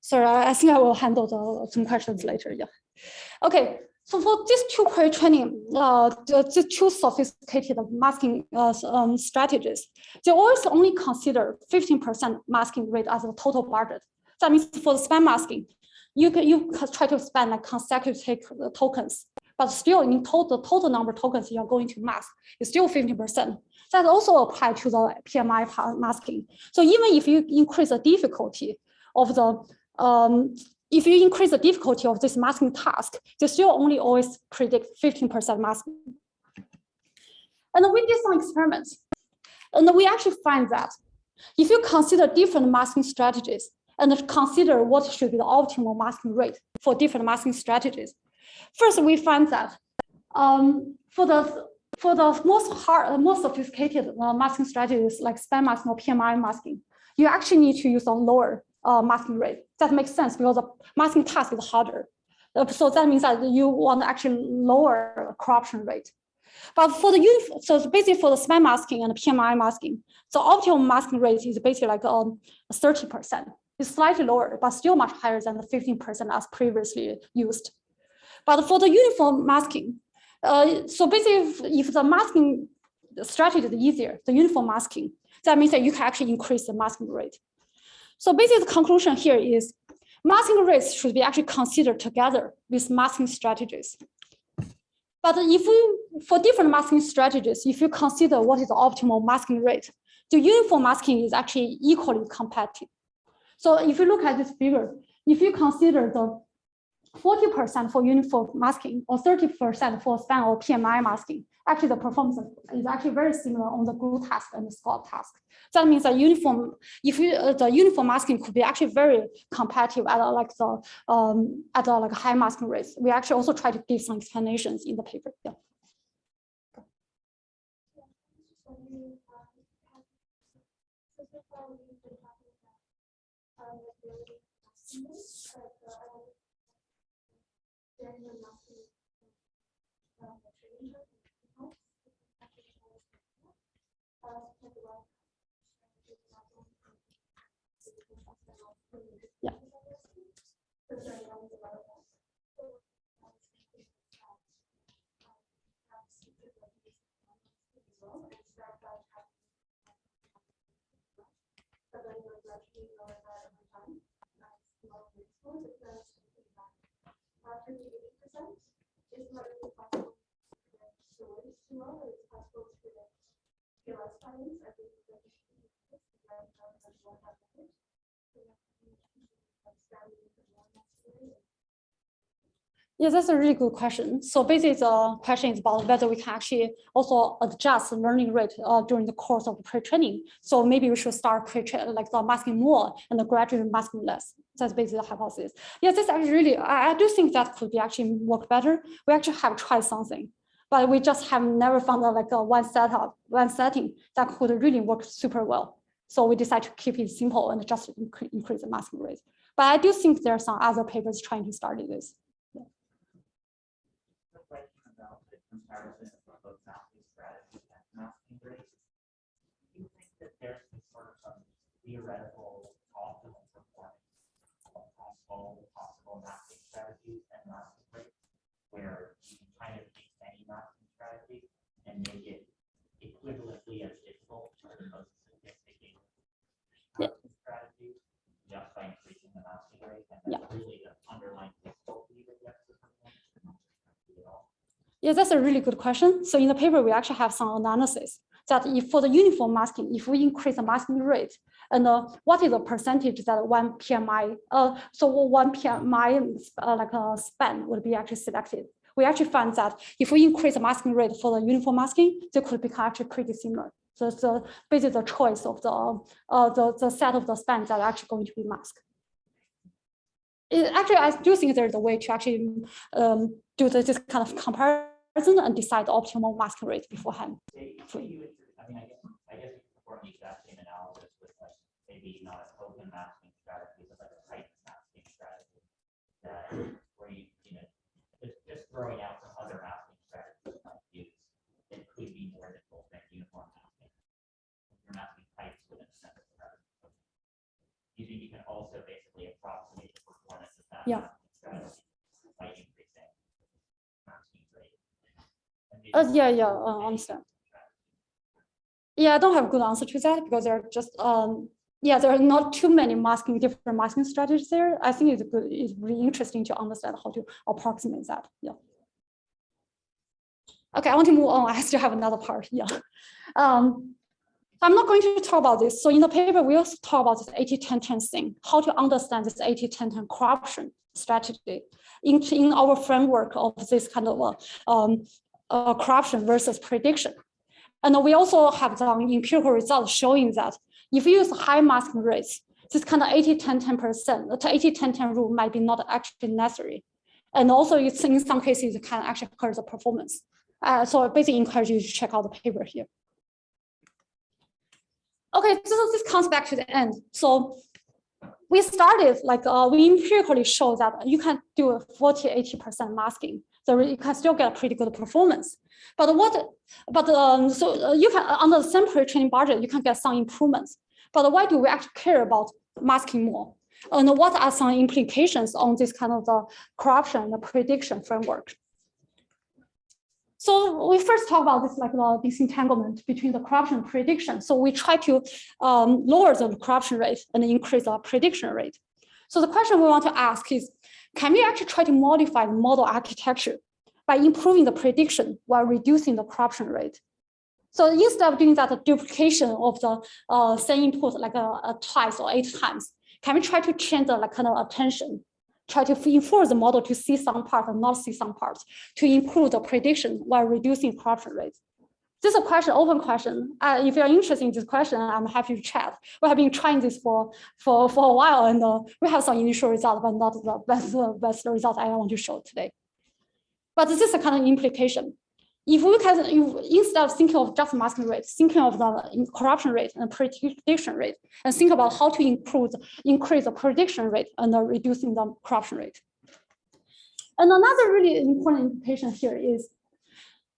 Sorry, I think I will handle some questions later. Yeah. Okay. So for these two pre-training, the two sophisticated masking strategies, they always only consider 15% masking rate as a total budget. That means for the span masking, you try to span like consecutive tokens, but still in total number of tokens you are going to mask is still 15%. That also applies to the PMI masking. So even if you increase the difficulty of the if you increase the difficulty of this masking task, you still only always predict 15% masking. And we did some experiments, and we actually find that if you consider different masking strategies and consider what should be the optimal masking rate for different masking strategies, first we find that for the most sophisticated masking strategies like span masking or PMI masking, you actually need to use a lower masking rate. That makes sense because the masking task is harder. So that means that you want to actually lower corruption rate. But for the so basically for the span masking and PMI masking, the optimal masking rate is basically like 30%. It's slightly lower, but still much higher than the 15% as previously used. But for the uniform masking, so basically if the masking strategy is easier, the uniform masking, that means that you can actually increase the masking rate. So basically the conclusion here is masking rates should be actually considered together with masking strategies. But for different masking strategies, if you consider what is the optimal masking rate, the uniform masking is actually equally competitive. So if you look at this figure, if you consider the 40% for uniform masking or 30% for span or PMI masking, actually the performance is actually very similar on the glue task and the Scott task. That means that the uniform masking could be actually very competitive at like high masking rates. We actually also try to give some explanations in the paper. Yeah. Yeah. Yeah, that's a really good question. So basically the question is about whether we can actually also adjust the learning rate during the course of the pre-training. So maybe we should start like the masking more and the gradually masking less. That's basically the hypothesis. Yeah, this actually really, I do think that could be actually work better. We actually have tried something, but we just have never found like one setting that could really work super well. So we decided to keep it simple and just increase the masking rate. But I do think there are some other papers trying to study this. Comparison of both masking strategy and masking rate. Do you think that there's some sort of theoretical optimal performance of all the possible masking strategies and masking rates, where you can kind of take any masking strategy and make it equivalently as difficult for the most sophisticated masking strategy just by increasing the masking rate, and that's really the underlying difficulty that gets the performance at all? Yeah, that's a really good question. So in the paper, we actually have some analysis that if for the uniform masking, if we increase the masking rate, and what is the percentage that one PMI, so one PMI like a span would be actually selected. We actually found that if we increase the masking rate for the uniform masking, they could become actually pretty similar. So it's basically the choice of the set of the spans that are actually going to be masked. Actually, I do think there's a way to actually do this kind of comparison and decide the optimal masking rate beforehand. I mean, I guess you perform the exact same analysis with like maybe not a token masking strategy, Yeah, understand. Yeah, I don't have a good answer to that because there are just yeah, there are not too many different masking strategies there. I think it's really interesting to understand how to approximate that. Yeah. Okay, I want to move on. I still have another part. Yeah. I'm not going to talk about this. So in the paper, we also talk about this 80-10-10 thing, how to understand this 80-10-10 corruption strategy in our framework of this kind of corruption versus prediction. And we also have some empirical results showing that if you use high masking rates, this kind of 80-10-10%, the 80-10-10 rule might be not actually necessary. And also in some cases, it can actually hurt the performance. So I basically encourage you to check out the paper here. Okay, so this comes back to the end. So we started we empirically show that you can do a 40-80% masking, so you can still get a pretty good performance. But so you can under the same pre-training budget, you can get some improvements. But why do we actually care about masking more? And what are some implications on this kind of the corruption and the prediction framework? So we first talk about this the disentanglement between the corruption and prediction. So we try to lower the corruption rate and increase the prediction rate. So the question we want to ask is, can we actually try to modify the model architecture by improving the prediction while reducing the corruption rate? So instead of doing that duplication of the same input twice or 8 times, can we try to change the kind of attention? Try to enforce the model to see some parts and not see some parts to improve the prediction while reducing corruption rates. This is a question, open question. If you're interested in this question, I'm happy to chat. We have been trying this for a while, and we have some initial results, but not the best result I want to show today. But this is a kind of implication. If we can, instead of thinking of just masking rate, thinking of the corruption rate and prediction rate, and think about how to increase the prediction rate and reducing the corruption rate. And another really important implication here is,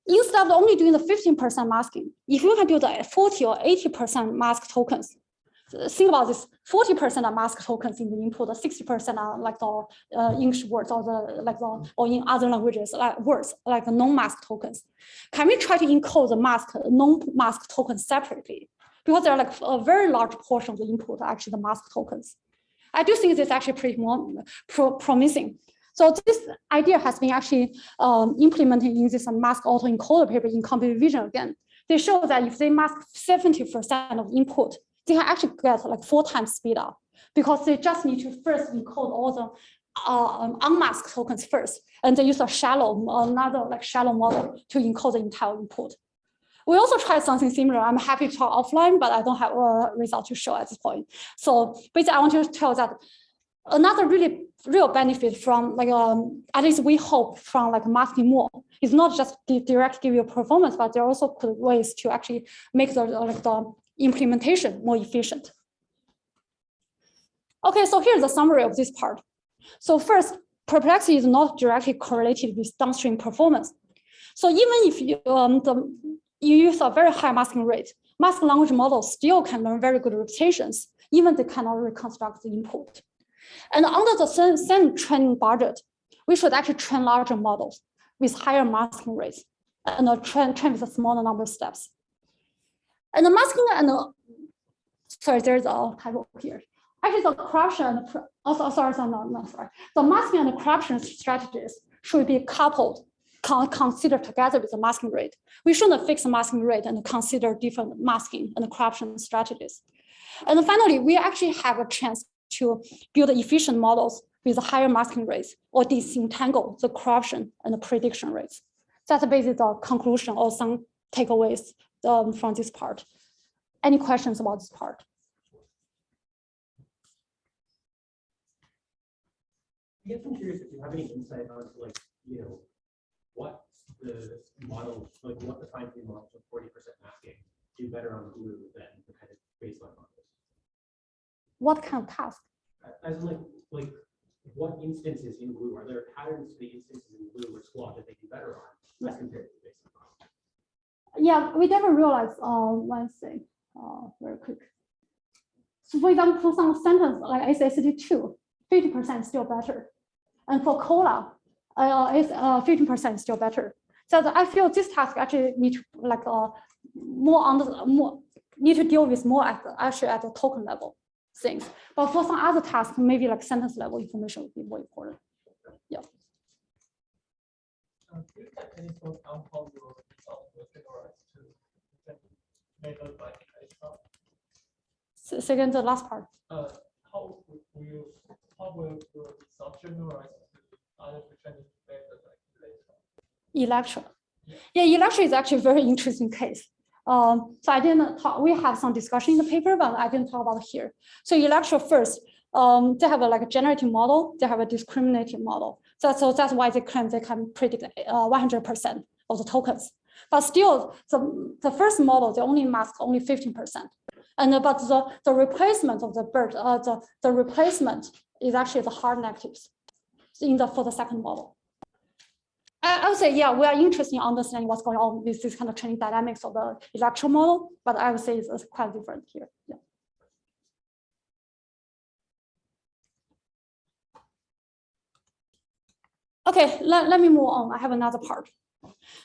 instead of only doing the 15% masking, if you can do the 40 or 80% mask tokens, think about this: 40% are mask tokens in the input, 60% are the English words or or in other languages words like the non-mask tokens. Can we try to encode the non-mask tokens separately? Because they're a very large portion of the input are actually the mask tokens. I do think this is actually pretty promising. So this idea has been actually implemented in this mask autoencoder paper in computer vision again. They show that if they mask 70% of input, they can actually get 4 times speed up, because they just need to first encode all the unmasked tokens first, and they use another shallow model to encode the entire input. We also tried something similar. I'm happy to talk offline, but I don't have a result to show at this point. So basically, I want to tell that another real benefit from at least we hope from masking more is not just direct give you performance, but there are also ways to actually make the implementation more efficient. Okay, so here's the summary of this part. So first, perplexity is not directly correlated with downstream performance. So even if you use a very high masking rate, mask language models still can learn very good reputations, even they cannot reconstruct the input. And under the same training budget, we should actually train larger models with higher masking rates and train with a smaller number of steps. And the masking and sorry, there's a typo here. Actually, the corruption, the masking and the corruption strategies should be coupled, considered together with the masking rate. We shouldn't fix the masking rate and consider different masking and corruption strategies. And then finally, we actually have a chance to build efficient models with higher masking rates or disentangle the corruption and the prediction rates. That's basically the conclusion or some takeaways from this part. Any questions about this part? I guess I'm curious if you have any insight onto what the model, what the fine tuning models of 40% masking do better on glue than the kind of baseline models. What kind of task? As in what instances in glue, are there patterns to the instances in glue or squad that they do better on as compared to the baseline model? Yeah, we never realized one thing very quick. So for example, for some sentence like SACD2, 50% is still better. And for COLA, 15% is still better. So I feel this task actually need to like need to deal with more actually at the token level things. But for some other tasks, maybe like sentence level information would be more important. Yeah. Do you have any thoughts on how your results will generalize to method like Second, the last part. How will your result generalize to other training methods like Electro. Yeah, electro is actually a very interesting case. So I didn't talk, we have some discussion in the paper, but I didn't talk about it here. So electro first, they have a generative model, they have a discriminative model. So that's why they claim they can predict 100% of the tokens. But still, the first model, they only mask only 15%. And but the replacement of the bird, the replacement is actually the hard negatives for the second model. I would say, yeah, we are interested in understanding what's going on with this kind of training dynamics of the electro model, but I would say it's quite different here. Yeah. Okay, let me move on. I have another part.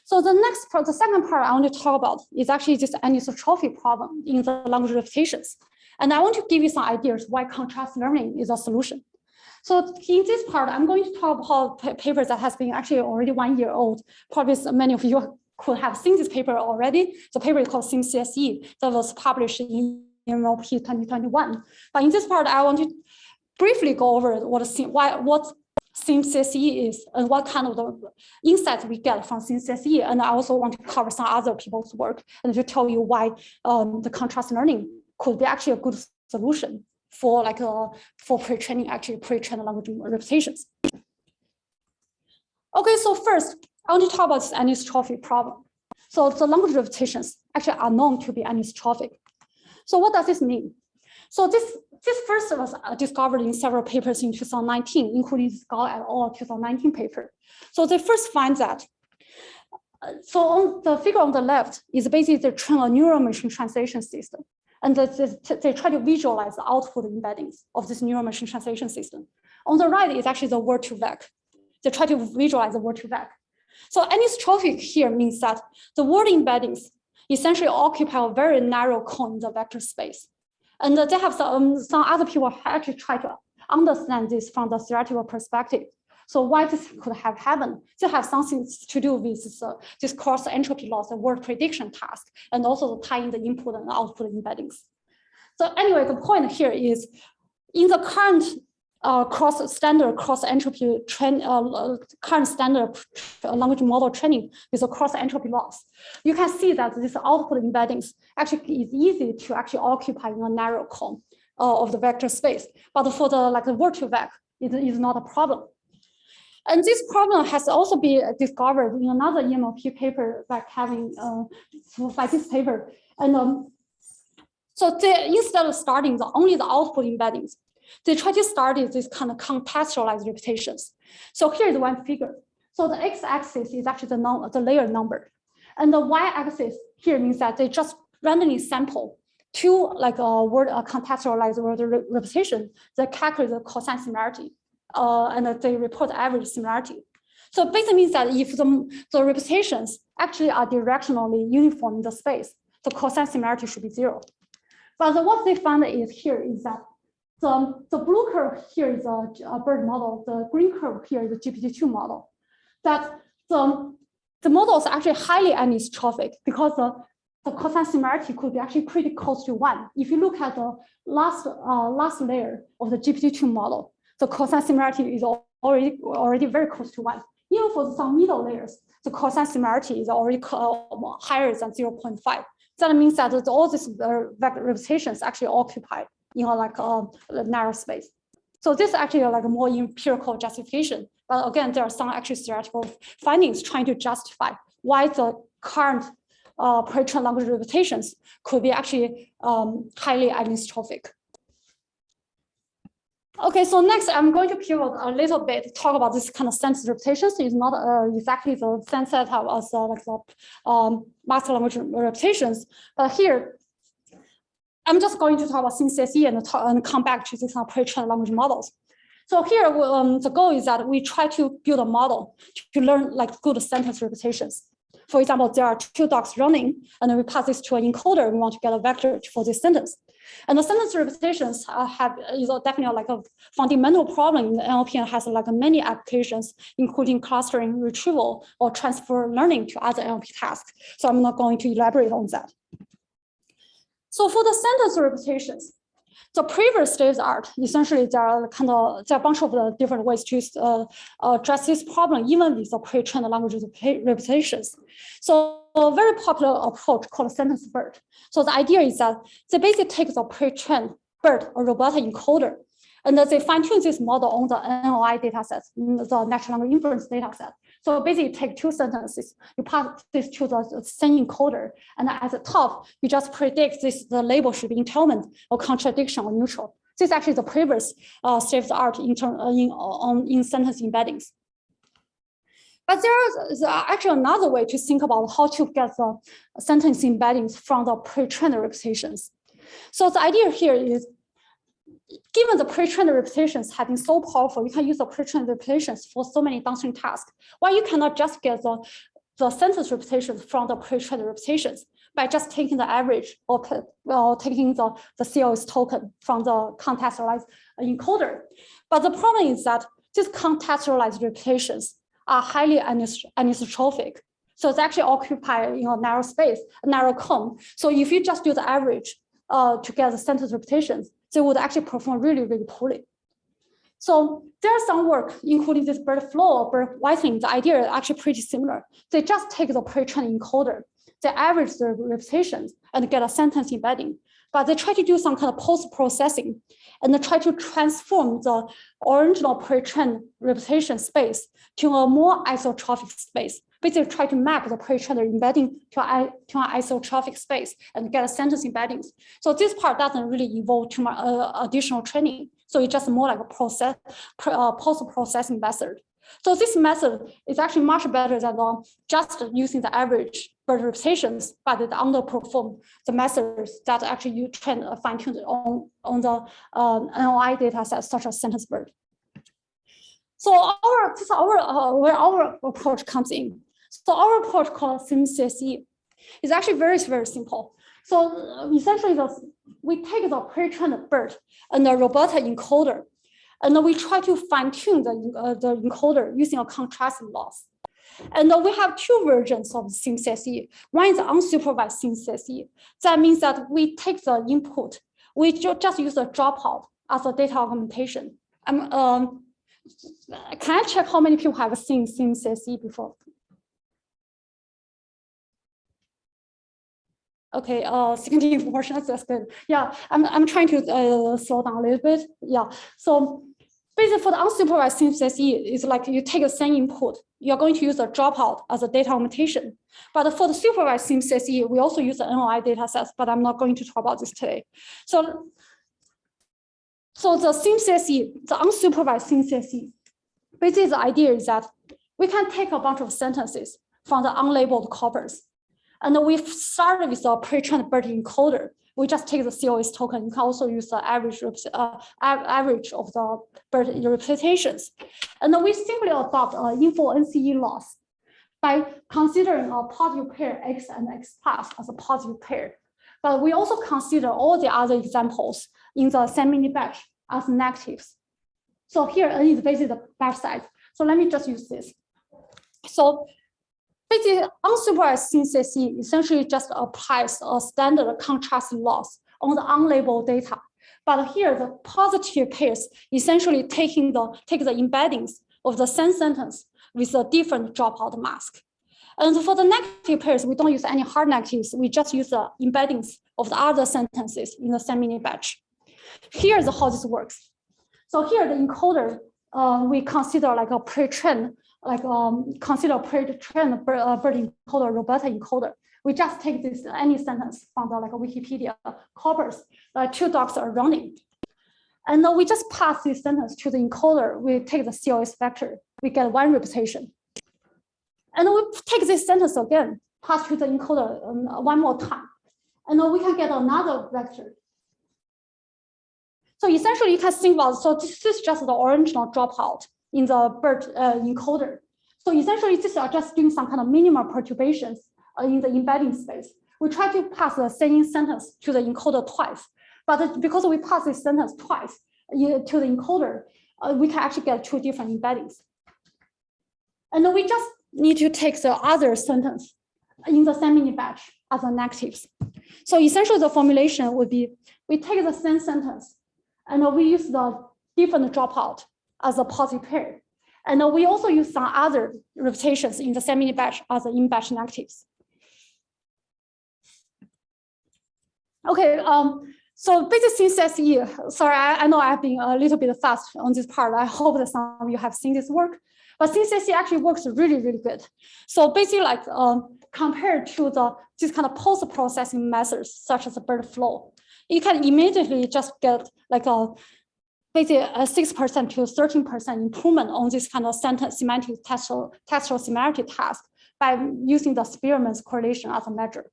So the next part, the second part I want to talk about is actually this anisotropy problem in the language repetitions. And I want to give you some ideas why contrast learning is a solution. So in this part, I'm going to talk about papers that has been actually already 1 year old. Probably many of you could have seen this paper already. The paper is called SimCSE that was published in MLP 2021. But in this part, I want to briefly go over what SimCSE is and what kind of the insights we get from SimCSE. And I also want to cover some other people's work and to tell you why the contrast learning could be actually a good solution for pre-training, actually pre-trained language repetitions. Okay, so first, I want to talk about this anisotropy problem. So the language repetitions actually are known to be anisotrophic. So what does this mean? So this first was discovered in several papers in 2019, including Gao et al. 2019 paper. So they first find that. So on the figure on the left is basically they train a neural machine translation system. And they try to visualize the output embeddings of this neural machine translation system. On the right is actually the word-to-vec. They try to visualize the word-to-vec. So anisotrophic here means that the word embeddings essentially occupy a very narrow cone in the vector space. And they have some other people actually try to understand this from the theoretical perspective. So why this could have happened? They have something to do with this cross entropy loss, the word prediction task, and also the tie in the input and output embeddings. So anyway, the point here is in the current cross entropy current standard language model training with a cross entropy loss, you can see that this output embeddings actually is easy to actually occupy in a narrow cone of the vector space. But for the word-to-vec, it is not a problem. And this problem has also been discovered in another EMLP paper by this paper. And so instead of starting only the output embeddings, they try to start this kind of contextualized repetitions. So here's one figure. So the x-axis is actually the layer number. And the y-axis here means that they just randomly sample two contextualized word repetition that calculate the cosine similarity. And they report average similarity. So basically means that if the repetitions actually are directionally uniform in the space, the cosine similarity should be 0. But what they found is that the blue curve here is a bird model, the green curve here is a GPT-2 model. That the model is actually highly anisotrophic because the cosine similarity could be actually pretty close to 1. If you look at the last layer of the GPT-2 model, the cosine similarity is already very close to 1. Even for some middle layers, the cosine similarity is already higher than 0.5. That means that all these repetitions actually occupy a narrow space. So this is actually a more empirical justification. But again, there are some actually theoretical findings trying to justify why the current pre-trained language repetitions could be actually highly anisotrophic. Okay, so next I'm going to pivot a little bit, talk about this kind of sentence repetitions. It's not exactly the same setup as master language repetitions, but here I'm just going to talk about SimCSE and come back to these pre-trained language models. So here, the goal is that we try to build a model to learn like good sentence repetitions. For example, there are 2 dogs running, and then we pass this to an encoder. We want to get a vector for this sentence. And the sentence repetitions is definitely like a fundamental problem in the NLP and has like many applications, including clustering, retrieval, or transfer learning to other NLP tasks. So I'm not going to elaborate on that. So for the sentence repetitions, the previous state of the art, essentially there are a bunch of different ways to address this problem, even with the pre-trained language repetitions. So a very popular approach called sentence BERT. So the idea is that they basically take the pre-trained BERT or robotic encoder, and they fine-tune this model on the NLI dataset, the natural language inference dataset. So basically take 2 sentences, you pass this to the same encoder, and at the top, you just predict the label should be entailment or contradiction or neutral. This is actually the previous state of the art in sentence embeddings. But there is actually another way to think about how to get the sentence embeddings from the pre-trained repetitions. So the idea here is, given the pre-trained repetitions have been so powerful, you can use the pre-trained repetitions for so many downstream tasks. Why you cannot just get the sentence repetitions from the pre-trained repetitions by just taking the average or taking the COS token from the contextualized encoder. But the problem is that these contextualized repetitions are highly anisotrophic. So they actually occupy narrow space, a narrow cone. So if you just do the average to get the sentence repetitions, they would actually perform really, really poorly. So there's some work, including this BERT flow or BERT whitening. The idea is actually pretty similar. They just take the pre-trained encoder, they average the repetitions and get a sentence embedding. But they try to do some kind of post-processing and they try to transform the original pre-trained repetition space to a more isotrophic space. Basically try to map the pre-trained embedding to an isotrophic space and get a sentence embeddings. So this part doesn't really involve too much additional training. So it's just more like a post-processing method. So this method is actually much better than just using the average BERT repetitions, but it underperform the methods that actually you train fine-tuned on the NLI data sets such as sentence BERT. So this is where our approach comes in. So our approach called SimCSE is actually very, very simple. So essentially, we take the pre-trained BERT and the robotic encoder, and then we try to fine-tune the encoder using a contrastive loss. And we have 2 versions of SimCSE. One is unsupervised SimCSE. That means that we take the input, we just use a dropout as a data augmentation. Can I check how many people have seen SimCSE before? Okay, 16%, that's good. Yeah, I'm trying to slow down a little bit. Yeah, so basically for the unsupervised SimCSE, it's like you take the same input, you're going to use a dropout as a data augmentation. But for the supervised SimCSE, we also use the NLI data sets, but I'm not going to talk about this today. So the SimCSE, the unsupervised SimCSE, basically the idea is that we can take a bunch of sentences from the unlabeled corpus. And then we started with a pre-trained BERT encoder. We just take the COS token. You can also use the average of the BERT representations. And then we simply adopt an info NCE loss by considering a positive pair X and X plus as a positive pair. But we also consider all the other examples in the semi batch as negatives. So here N is basically the batch size. So let me just use this. So basically, unsupervised SimCSE essentially just applies a standard contrast loss on the unlabeled data. But here, the positive pairs essentially take the embeddings of the same sentence with a different dropout mask. And for the negative pairs, we don't use any hard negatives. We just use the embeddings of the other sentences in the semi batch. Here's how this works. So here, the encoder, we consider like a pre-trained, consider pre-trained BERT encoder, robotic encoder. We just take this any sentence from the like a Wikipedia corpus. 2 dogs are running, and then we just pass this sentence to the encoder. We take the COS vector. We get 1 repetition, and then we take this sentence again, pass to the encoder 1 more time, and then we can get another vector. So essentially, you can think about, so this is just the original dropout in the BERT encoder. So essentially, these are just doing some kind of minimal perturbations in the embedding space. We try to pass the same sentence to the encoder twice, but because we pass this sentence twice to the encoder, we can actually get two different embeddings. And then we just need to take the other sentence in the same mini batch as the negatives. So essentially, the formulation would be, we take the same sentence, and we use the different dropout as a positive pair. And we also use some other repetitions in the same mini batch as the in-batch negatives. Okay, so basic SE, sorry, I know I've been a little bit fast on this part. I hope that some of you have seen this work, but SE actually works really, really good. So basically, like compared to this kind of post-processing methods, such as the BERT flow, you can immediately just get like basically a 6% to 13% improvement on this kind of sentence semantic textual similarity task by using the Spearman's correlation as a measure.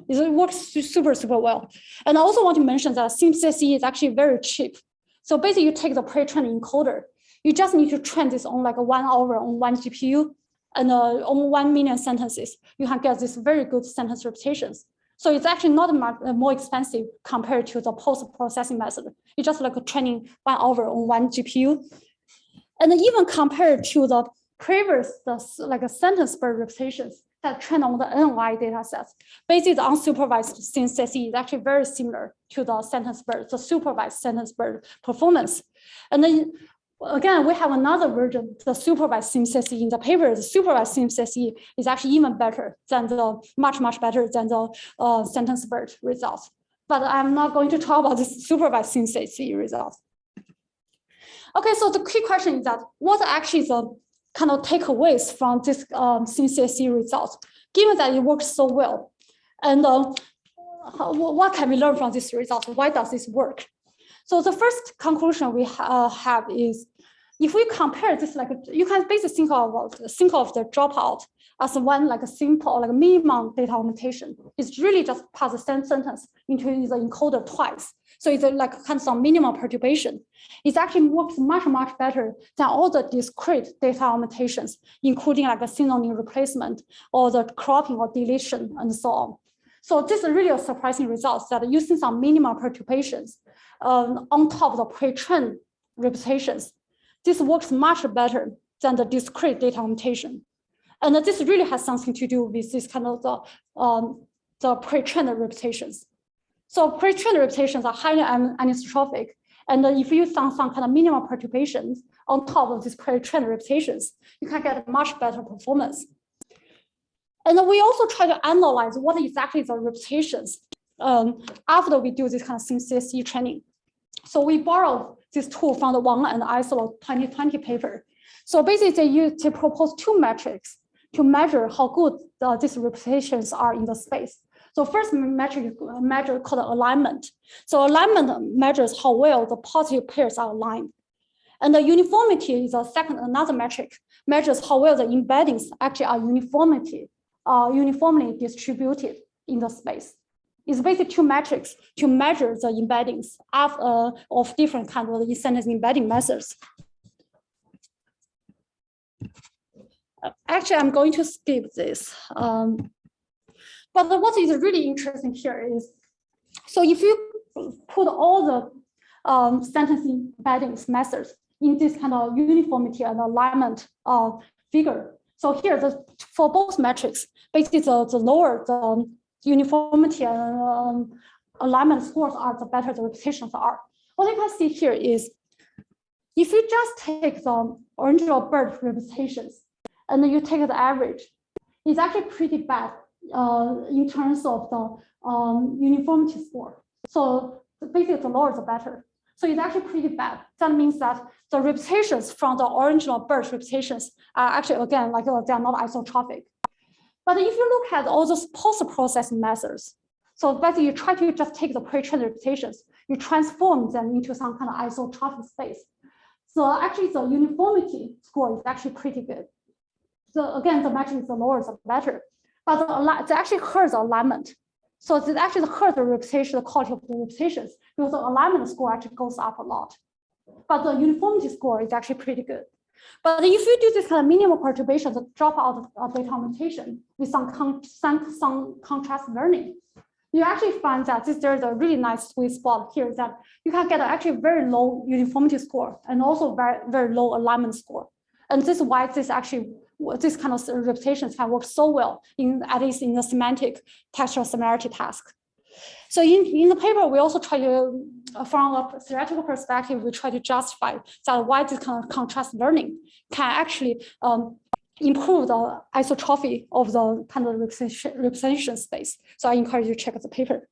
It works super, super well. And I also want to mention that SimSSE is actually very cheap. So basically, you take the pre-trained encoder, you just need to train this on like 1 hour on one GPU, and on 1 million sentences, you can get this very good sentence repetitions. So it's actually not much more expensive compared to the post-processing method. It's just like training 1 hour on one GPU. And even compared to the previous, like a sentence BERT repetitions that train on the NY data sets, basically the unsupervised SimSSE is actually very similar to the sentence BERT, the supervised sentence BERT performance. And then again, we have another version, the supervised SimSSE in the paper. The supervised SimSSE is actually even better than the much better than the sentence BERT results. But I'm not going to talk about this supervised SimSSE results. Okay, so the key question is that what actually the kind of takeaways from this SimSSE results, given that it works so well, and what can we learn from this result? Why does this work? So the first conclusion we have is, if we compare this, like you can basically think of the dropout as one like a simple, like a minimum data augmentation. It's really just pass the same sentence into the encoder twice. So it's like kind of some minimal perturbation. It actually works much better than all the discrete data augmentations, including like a synonym replacement or the cropping or deletion and so on. So this is really a surprising result that using some minimal perturbations on top of the pre-trained repetitions, this works much better than the discrete data augmentation. And this really has something to do with this kind of the pre-trained repetitions. So pre-trained repetitions are highly anisotropic. And if you use some kind of minimal perturbations on top of these pre-trained repetitions, you can get much better performance. And then we also try to analyze what exactly the repetitions after we do this kind of SimSSE training. So we borrowed this tool from the Wang and Isolo 2020 paper. So basically, they propose two metrics to measure how good these repetitions are in the space. So first metric is a measure called alignment. So alignment measures how well the positive pairs are aligned. And the uniformity is another metric, measures how well the embeddings actually are uniformly distributed in the space. It's basically two metrics to measure the embeddings of different kinds of sentence embedding methods. Actually, I'm going to skip this. But what is really interesting here is, so if you put all the sentence embeddings methods in this kind of uniformity and alignment figure, so here for both metrics, basically the lower the uniformity and alignment scores are, the better the repetitions are. What you can see here is, if you just take the original BERT repetitions and then you take the average, it's actually pretty bad in terms of the uniformity score. So basically the lower the better. So it's actually pretty bad. That means that the repetitions from the original BERT repetitions are actually, again, like they are not isotropic. But if you look at all those post-processing methods, so basically you try to just take the pre-trained repetitions, you transform them into some kind of isotropic space. So actually the uniformity score is actually pretty good. So again, the metric is the lower, the better. But it actually hurts alignment. So this actually hurt the representation, the quality of the representations, because the alignment score actually goes up a lot. But the uniformity score is actually pretty good. But if you do this kind of minimal perturbation, the dropout of data augmentation with some contrast learning, you actually find that there's a really nice sweet spot here that you can get actually very low uniformity score and also very, very low alignment score. And this is why this kind of representations can work so well at least in the semantic textual similarity task. So in the paper, we also try to, from a theoretical perspective, we try to justify that why this kind of contrast learning can actually improve the isotropy of the kind of representation space. So I encourage you to check out the paper.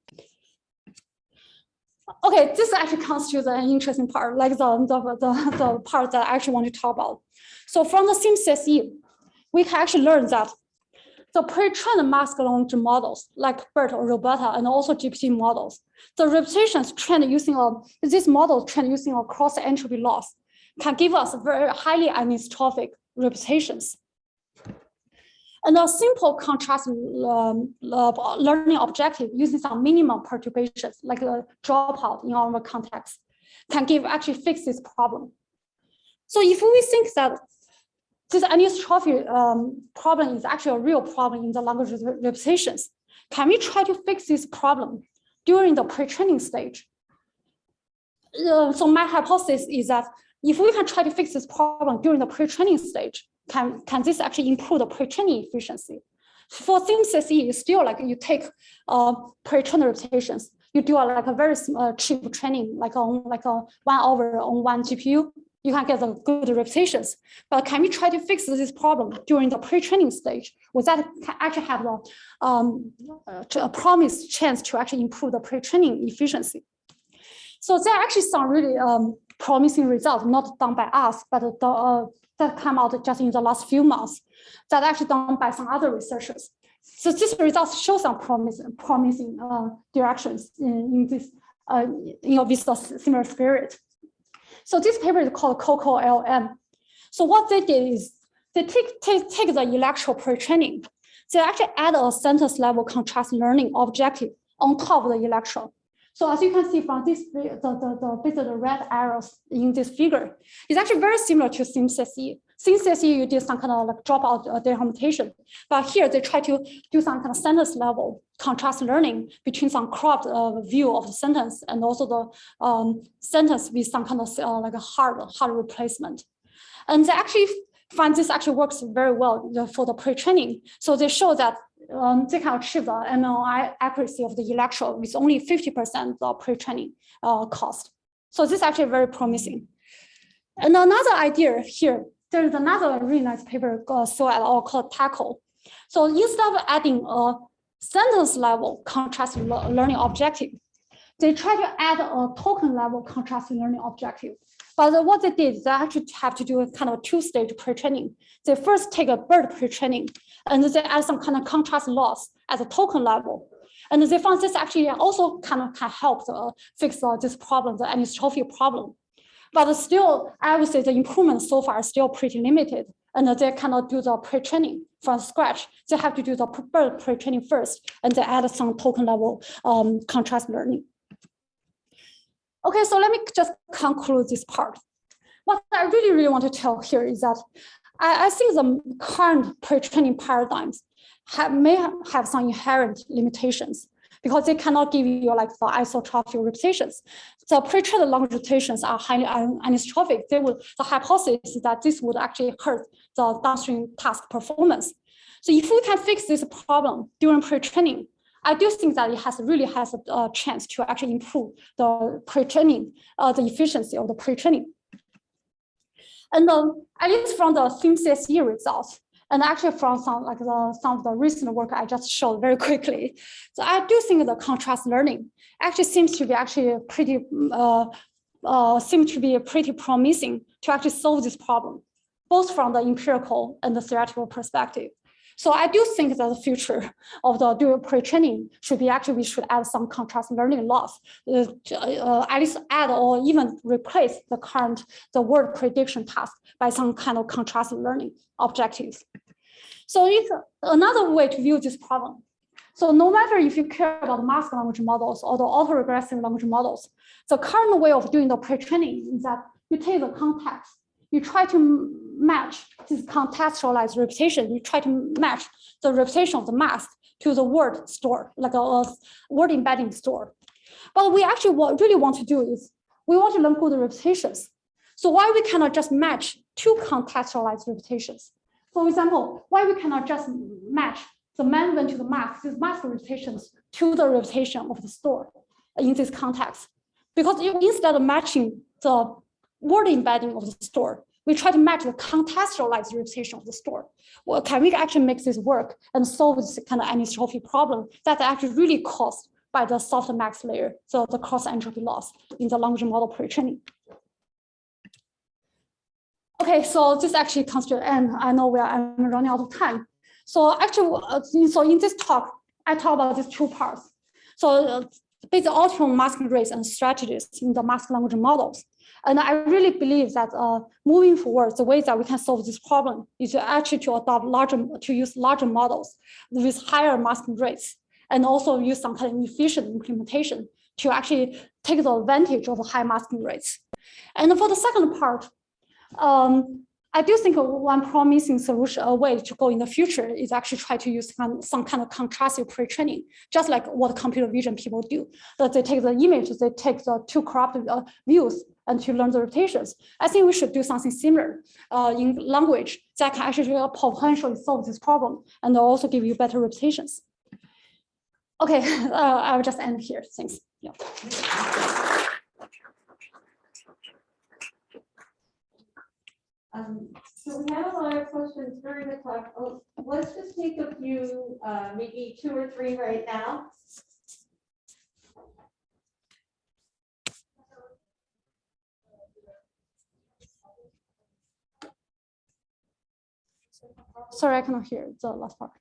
Okay, this actually constitutes an interesting part, like the part that I actually want to talk about. So from the SimCSE, we can actually learn that the pre-trained mask language models like BERT or Roberta and also GPT models, the representations trained using this model trained using a cross entropy loss can give us very highly anisotropic representations. And a simple contrast learning objective using some minimum perturbations like a dropout in our context can actually fix this problem. So if we think that this anisotropy problem is actually a real problem in the language representations, can we try to fix this problem during the pre-training stage? So my hypothesis is that if we can try to fix this problem during the pre-training stage, can this actually improve the pre-training efficiency? For SimCSE, it's still like you take pre-trained representations, you do like a very cheap training, like a 1 hour on one GPU, you can get the good representations. But can we try to fix this problem during the pre-training stage? Would that actually have a promised chance to actually improve the pre-training efficiency? So there are actually some really promising results, not done by us, but that come out just in the last few months, that actually done by some other researchers. So these results show some promising directions in this, with a similar spirit. So this paper is called COCO-LM. So what they did is they take the electoral pre-training. They actually add a sentence level contrast learning objective on top of the electoral. So as you can see from this, the red arrows in this figure, it's actually very similar to SimCSE. SimCSE, you did some kind of like dropout data augmentation, but here they try to do some kind of sentence level contrast learning between some cropped view of the sentence and also the sentence with some kind of like a hard replacement. And they actually find this actually works very well for the pre-training. So they show that they can achieve the MLI accuracy of the electoral with only 50% of pre-training cost. So this is actually very promising. And another idea here, there's another really nice paper called TACO. So instead of adding a sentence level contrast learning objective, they try to add a token level contrast learning objective. But what they did, they actually have to do a kind of two-stage pre-training. They first take a BERT pre-training, and they add some kind of contrast loss at the token level. And they found this actually also kind of can help fix this problem, the anisotropy problem. But still, I would say the improvements so far are still pretty limited, and they cannot do the pre-training from scratch. They have to do the BERT pre-training first, and they add some token level contrast learning. Okay, so let me just conclude this part. What I really want to tell here is that I think the current pre-training paradigms may have some inherent limitations because they cannot give you like the isotropic representations. The pre-trained language representations are highly anisotropic. The hypothesis is that this would actually hurt the downstream task performance. So if we can fix this problem during pre-training, I do think that it really has a chance to actually improve the pre-training, the efficiency of the pre-training. And at least from the SimCSE results, and actually from some of the recent work I just showed very quickly, so I do think the contrast learning actually seems to be pretty promising to actually solve this problem, both from the empirical and the theoretical perspective. So I do think that the future of the dual pre-training should be we should add some contrast learning loss, at least add or even replace the word prediction task by some kind of contrast learning objectives. So it's another way to view this problem. So no matter if you care about mask language models or the autoregressive language models, the current way of doing the pre-training is that you take the context, you try to match this contextualized representation, you try to match the representation of the mask to the word store, like a word embedding store. But we actually really want to do is we want to learn good representations. So why we cannot just match two contextualized representations? For example, why we cannot just match the man went to the mask, these mask representations to the representation of the store in this context? Because instead of matching the word embedding of the store, we try to match the contextualized representation of the store. Well, can we actually make this work and solve this kind of anisotropy problem that's actually really caused by the soft max layer, so the cross entropy loss in the language model pre-training? Okay, so this actually comes to an end. I know I'm running out of time. So actually, so in this talk, I talk about these two parts. So basically optimal masking rates and strategies in the mask language models. And I really believe that moving forward, the way that we can solve this problem is actually to use larger models with higher masking rates, and also use some kind of efficient implementation to actually take the advantage of high masking rates. And for the second part, I do think one promising solution, a way to go in the future, is actually try to use some kind of contrastive pre-training, just like what computer vision people do. That they take the images, they take the two corrupted views, and to learn the repetitions. I think we should do something similar in language that can actually potentially solve this problem and also give you better repetitions. Okay, I will just end here. Thanks. Yeah. So we have a lot of questions during the talk. Oh, let's just take a few, maybe 2 or 3 right now. Sorry, I cannot hear the last part.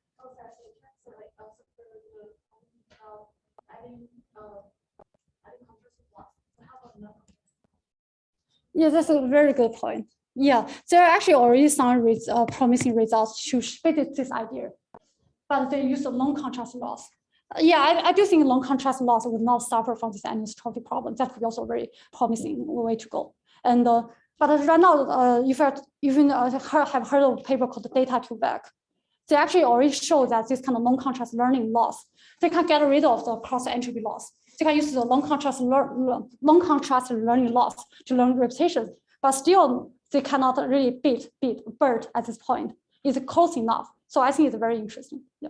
Yeah, that's a very good point. Yeah, there are actually already some promising results to fit this idea, but they use a long contrast loss. Yeah, I do think long contrast loss would not suffer from this anisotropy problem. That could be also a very promising way to go. And but right now, if you have heard of a paper called data to back, they actually already show that this kind of long contrast learning loss, they can get rid of the cross entropy loss. They can use the long contrast learning loss to learn repetitions, but still they cannot really beat BERT at this point. It's close enough. So I think it's very interesting. Yeah.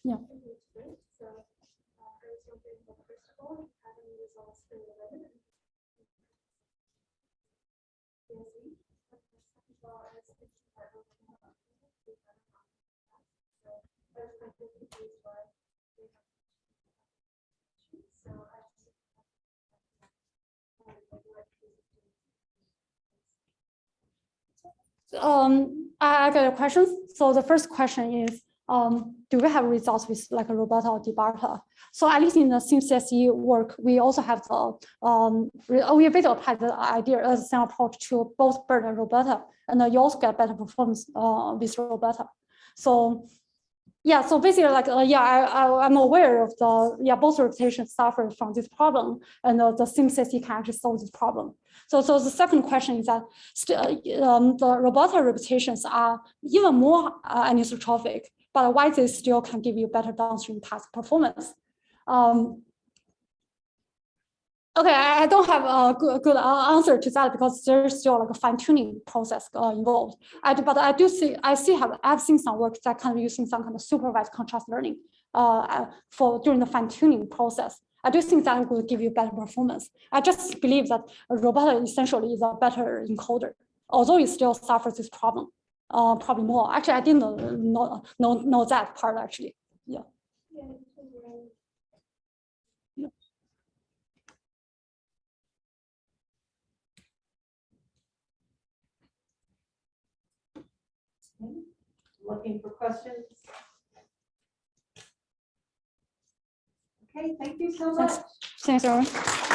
Yeah. I got a question. So the first question is, do we have results with like a Roberta or DiBarta? So at least in the SimCSE work, we also have the, we basically applied the idea as the same approach to both BERT and Roberta, and you also get better performance with Roberta. So yeah, so basically like, I'm aware of the, both repetitions suffer from this problem, and the SimCSE can actually solve this problem. So the second question is that the Roberta repetitions are even more anisotropic, but why they still can give you better downstream task performance? Okay, I don't have a good answer to that because there's still like a fine-tuning process involved. But I do see, I've seen some work that kind of using some kind of supervised contrast learning during the fine-tuning process. I do think that will give you better performance. I just believe that Roberta essentially is a better encoder, although it still suffers this problem, probably more. Actually, I didn't know that part actually. Yeah. looking for questions. Okay, thank you so much. Thanks, everyone.